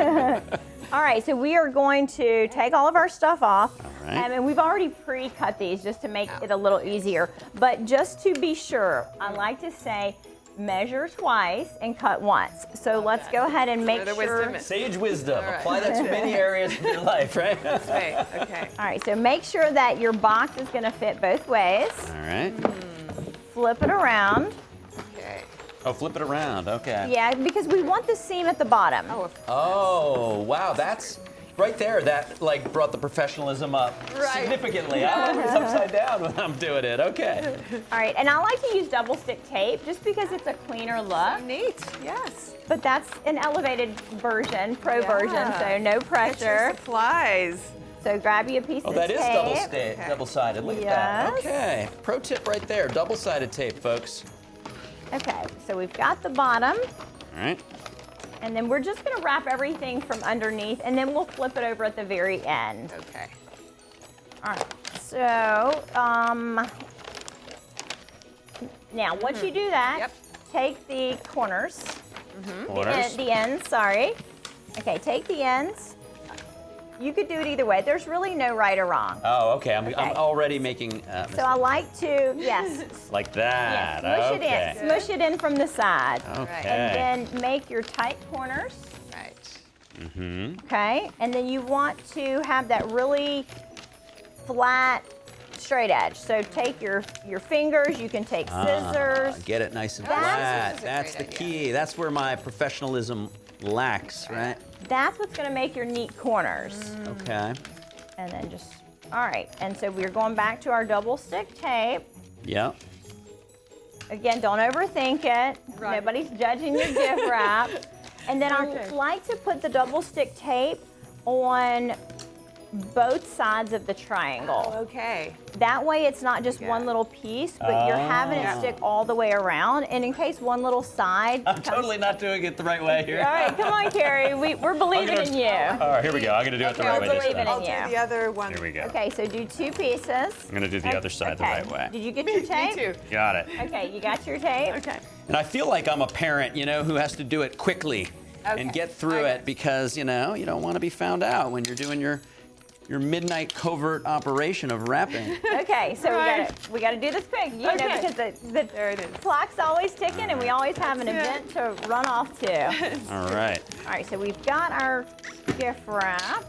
All right, so we are going to take all of our stuff off. All right. And we've already pre-cut these just to make it a little easier. But just to be sure, I like to say measure twice and cut once. So let's go ahead and make sure. Sage wisdom. Apply that to many areas of your life, right? That's right. Okay. All right, so make sure that your box is going to fit both ways. All right. Flip it around. Okay. Oh, flip it around. Okay. Yeah, because we want the seam at the bottom. Oh, wow. That's right there. That like brought the professionalism up significantly. It's upside down when I'm doing it. Okay. All right, and I like to use double stick tape just because it's a cleaner look. So neat. Yes. But that's an elevated version, pro version, so no pressure. Supplies. So grab you a piece Oh, of that tape. is double-sided. Look at that. Yes. Okay. Pro tip right there. Double-sided tape, folks. Okay, so we've got the bottom, All right. and then we're just gonna wrap everything from underneath, and then we'll flip it over at the very end. Okay. All right, so, now once you do that, take the corners, the ends, sorry. Okay, take the ends. You could do it either way. There's really no right or wrong. Oh, okay. I'm already making So I like to, like that. smush okay. it in. Smush it in from the side. Okay. And then make your tight corners. Right. Mm-hmm. Okay, and then you want to have that really flat, straight edge. So take your fingers, you can take scissors. Get it nice and flat. That's the key. That's where my professionalism lacks, right? That's what's gonna make your neat corners. Okay. And then just, all right. And so we're going back to our double stick tape. Yep. Again, don't overthink it. Nobody's judging your gift wrap. And then I like to put the double stick tape on both sides of the triangle. Okay. That way it's not just one little piece, but you're having it stick all the way around. And in case one little side I'm totally not doing it the right way here. All right, come on, Carrie. We're believing in you. All right, here we go. I'm going to do it the right way this time. I'll do the other one. Here we go. Okay, so do two pieces. I'm going to do the other side the right way. Did you get your tape? Me too. Got it. Okay, you got your tape? Okay. And I feel like I'm a parent, who has to do it quickly and get through it because, you don't want to be found out when you're doing your midnight covert operation of wrapping. Okay, so we got to do this quick, because the clock's always ticking and we always have an event to run off to. All right. All right, so we've got our gift wrap,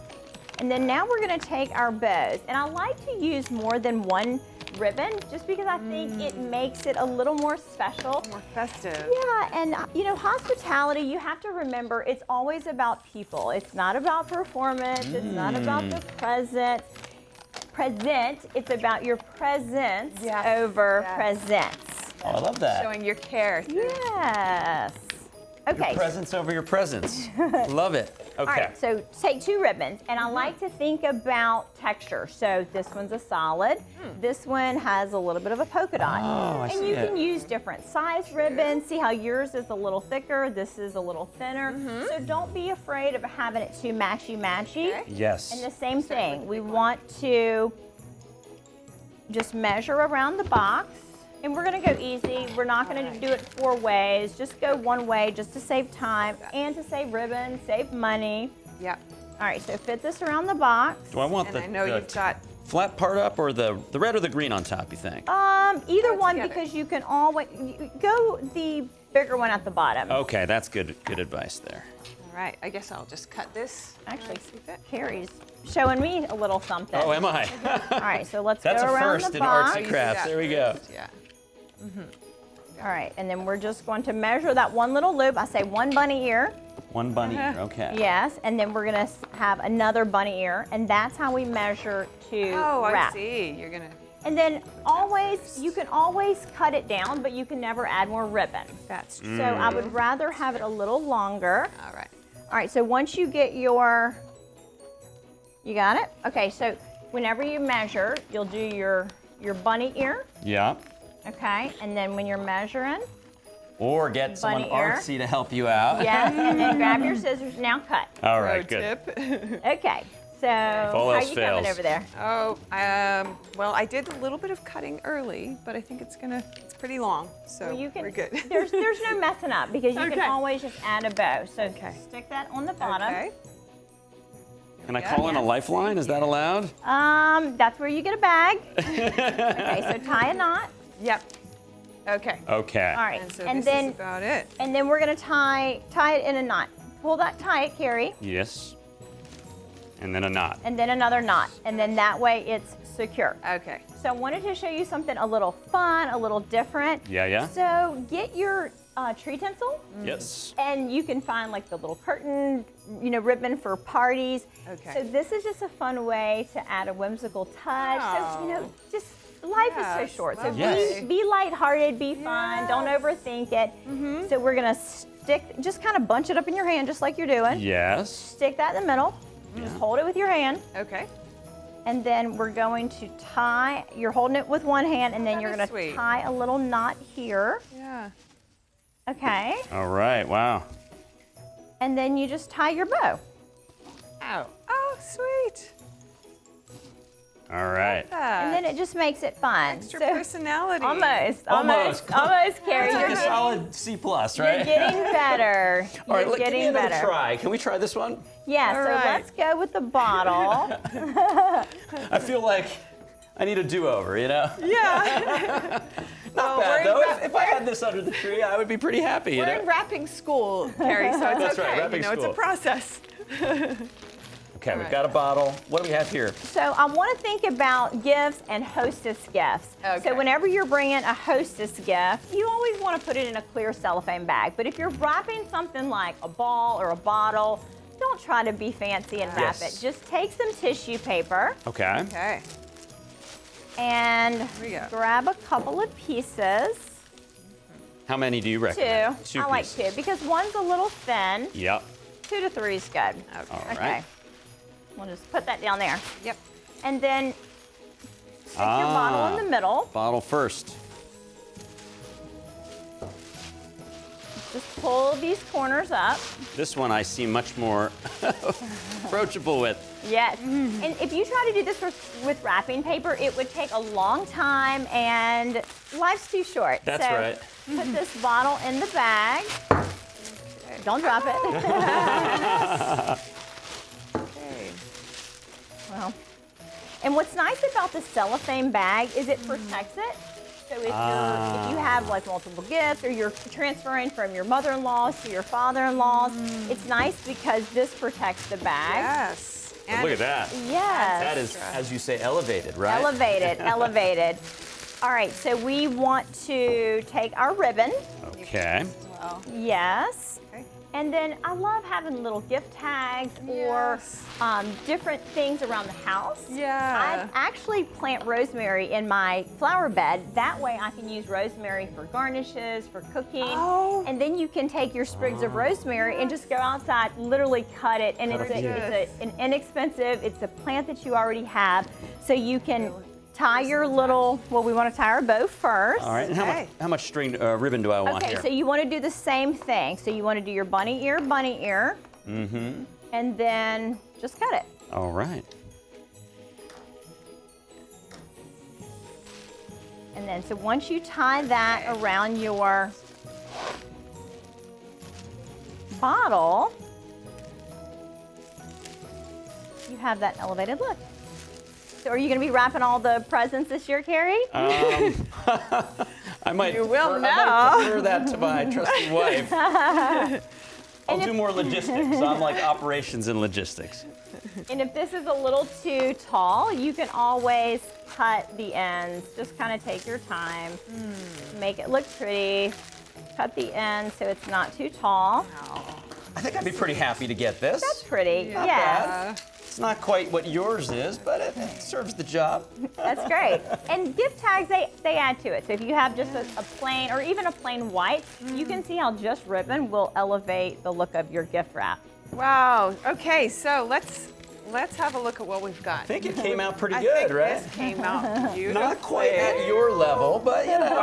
and then now we're going to take our bows, and I like to use more than one ribbon just because I think it makes it a little more special. More festive. Yeah, and hospitality, you have to remember, it's always about people. It's not about performance. It's not about the present. It's about your presence over presents. Oh, I love that. Showing your care. Yes. Okay. Your presence over your presence. Love it. Okay. All right, so take two ribbons, and I like to think about texture. So this one's a solid. This one has a little bit of a polka dot. Oh, I and see you it. can use different size ribbons. See how yours is a little thicker, this is a little thinner. So don't be afraid of having it too matchy-matchy. Yes. And the same thing, we want to just measure around the box. And we're gonna go easy. We're not gonna do it 4 ways. Just go one way just to save time and to save ribbon, save money. Yep. All right, so fit this around the box. Do I want And I know you've got flat part up or the red or the green on top, you think? Either one, because you can always go the bigger one at the bottom. Okay, that's good advice there. All right, I guess I'll just cut this. Actually, Carrie's showing me a little something. Oh, am I? All right, so let's That's go a around first the in box. arts and crafts. There we go. Yeah. All right, and then we're just going to measure that one little loop. I say one bunny ear. One bunny ear, okay. Yes, and then we're gonna have another bunny ear, and that's how we measure to wrap. I see. You're gonna. And then you can always cut it down, but you can never add more ribbon. That's So I would rather have it a little longer. All right. All right, so once you get you got it? Okay, so whenever you measure, you'll do your bunny ear, Yeah. okay? And then when you're measuring, Or get someone Bunny ear. artsy to help you out. yes, and then grab your scissors, now cut. All right, good. Okay, so all how are else you fails. coming over there? Oh, well, I did a little bit of cutting early, but I think it's pretty long, so Well, you can, we're good. there's no messing up because you Okay. can always just add a bow. So Okay. stick that on the bottom. Okay. Can I call in a lifeline? Is that allowed? That's where you get a bag. Okay, so tie a knot. Yep. Okay. Okay. All right, And so and this then is about it. And then we're gonna tie it in a knot. Pull that tight, Carrie, Yes. And then a knot. and then another knot, and then that way it's secure. Okay. So I wanted to show you something a little fun, a little different. Yeah. So get your tree tinsel. Yes. And you can find like the little curtain, ribbon for parties. Okay. So this is just a fun way to add a whimsical touch. Wow. So, just life is so short. So be lighthearted, be fun, don't overthink it. So we're gonna just kind of bunch it up in your hand just like you're doing. Yes. Stick that in the middle. Just hold it with your hand. Okay. And then we're going to tie, you're holding it with one hand, and then you're gonna tie a little knot here. Yeah. Okay. All right. Wow. And then you just tie your bow. Ow. Oh, sweet. All right. And then it just makes it fun. Extra personality. Almost, Carrie. That's like a solid C+, right? You're getting better. All right, You're give me getting another better. try. Can we try this one? Yeah, All so right. let's go with the bottle. I feel like I need a do-over, Yeah. Not bad, though. If I had this under the tree, I would be pretty happy. We're in wrapping school, Carrie, so it's That's okay. right, wrapping It's a school. process. Okay, we've got a bottle. What do we have here? So I want to think about gifts and hostess gifts. Okay. So whenever you're bringing a hostess gift, you always want to put it in a clear cellophane bag. But if you're wrapping something like a ball or a bottle, don't try to be fancy and wrap Yes. it. Just take some tissue paper Okay. Okay. and we go. grab a couple of pieces. How many do you recommend? Two. I like pieces. two because one's a little thin. Yep. 2 to 3 is good. All Okay. right. We'll just put that down there. Yep. And then stick your bottle in the middle. Bottle first. Just pull these corners up. This one I see much more approachable with. Yes. And if you try to do this with wrapping paper, it would take a long time and life's too short. That's so right. Put this bottle in the bag. Don't drop it. Okay. Well, and what's nice about the cellophane bag is it protects it. So if you have like multiple gifts or you're transferring from your mother-in-law's to your father-in-law's, it's nice because this protects the bag. Yes. Well, look at that. Yes. That is, as you say, elevated, right? Elevated, elevated. All right, so we want to take our ribbon. Okay. Well. Yes. Okay. And then I love having little gift tags or different things around the house. Yeah. I actually plant rosemary in my flower bed. That way I can use rosemary for garnishes, for cooking. Oh. And then you can take your sprigs of rosemary and just go outside, literally cut it. And it's an inexpensive, it's a plant that you already have. So you can tie your little, well, we want to tie our bow first. All right. And how much string ribbon do I want Okay, here? so you want to do the same thing. So you want to do your bunny ear, Mm-hmm. and then just cut it. All right. And then, so once you tie that around your bottle, you have that elevated look. So are you going to be wrapping all the presents this year, Carrie? I might. You will I now. might defer that to my trusty wife. I'll do more logistics. I'm like operations and logistics. And if this is a little too tall, you can always cut the ends. Just kind of take your time, make it look pretty. Cut the ends so it's not too tall. I think I'd be pretty happy to get this. That's pretty, Not yes. bad. It's not quite what yours is, but it serves the job. That's great. And gift tags, they add to it. So if you have just a plain or even a plain white, you can see how just ribbon will elevate the look of your gift wrap. Wow. Okay, so let's have a look at what we've got. I think it came out pretty I good, think right? This came out beautiful. Not quite at your level, but you know,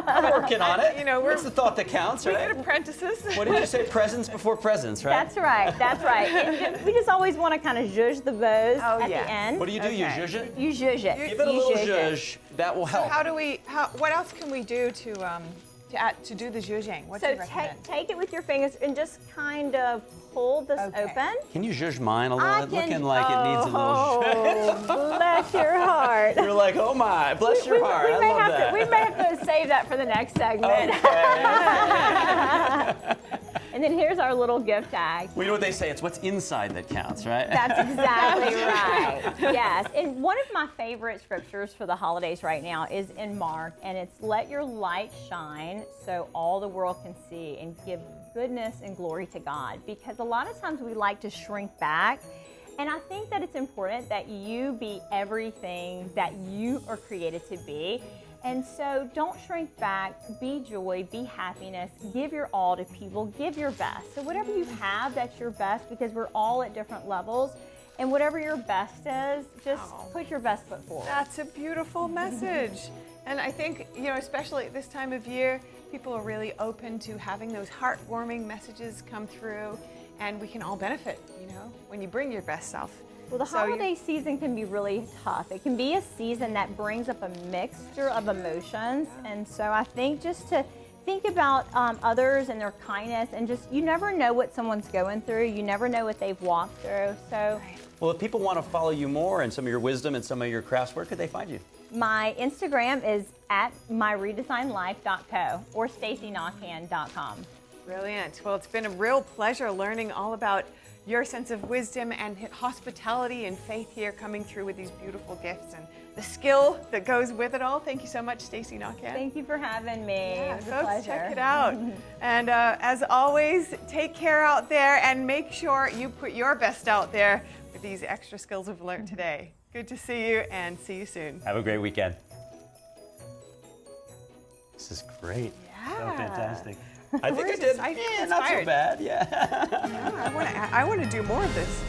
I'm working on it. You know, it's the thought that counts, We're right? good apprentices. What did you say? Presents before presents, right? That's right, that's right. And we just always want to kind of zhuzh the bows at the end. What do you do? You zhuzh it? You zhuzh it. Give it a little zhuzh. That will help. So what else can we do to to do the zhuzhang? What So do you recommend? take it with your fingers and just kind of pull this open. Can you zhuzh mine a little? It's looking like it needs a little Oh, bless your heart. You're like, oh my, bless your heart. I love that. We may have to save that for the next segment. And then here's our little gift tag. Well, you know what they say? It's what's inside that counts, right? That's exactly right. Yes. And one of my favorite scriptures for the holidays right now is in Mark, and it's let your light shine so all the world can see and give goodness and glory to God. Because a lot of times we like to shrink back. And I think that it's important that you be everything that you are created to be. And so don't shrink back, be joy, be happiness, give your all to people, give your best. So whatever you have, that's your best, because we're all at different levels. And whatever your best is, just put your best foot forward. That's a beautiful message. And I think, especially at this time of year, people are really open to having those heartwarming messages come through, and we can all benefit, when you bring your best self. Well, the holiday season can be really tough. It can be a season that brings up a mixture of emotions. And so I think just to think about others and their kindness, and just, you never know what someone's going through. You never know what they've walked through. So, Well, if people want to follow you more and some of your wisdom and some of your crafts, where could they find you? my Instagram is at myredesignlife.co or stacyknockhand.com. Brilliant. Well, it's been a real pleasure learning all about your sense of wisdom and hospitality and faith here, coming through with these beautiful gifts and the skill that goes with it all. Thank you so much, Stacey Knockhand. Thank you for having me. Yeah, It was a folks, pleasure. check it out. And as always, take care out there and make sure you put your best out there with these extra skills we've learned today. Good to see you, and see you soon. Have a great weekend. This is great. Yeah. So fantastic. I think We're I did. just- I feel Not so inspired. bad. Yeah. I want to do more of this.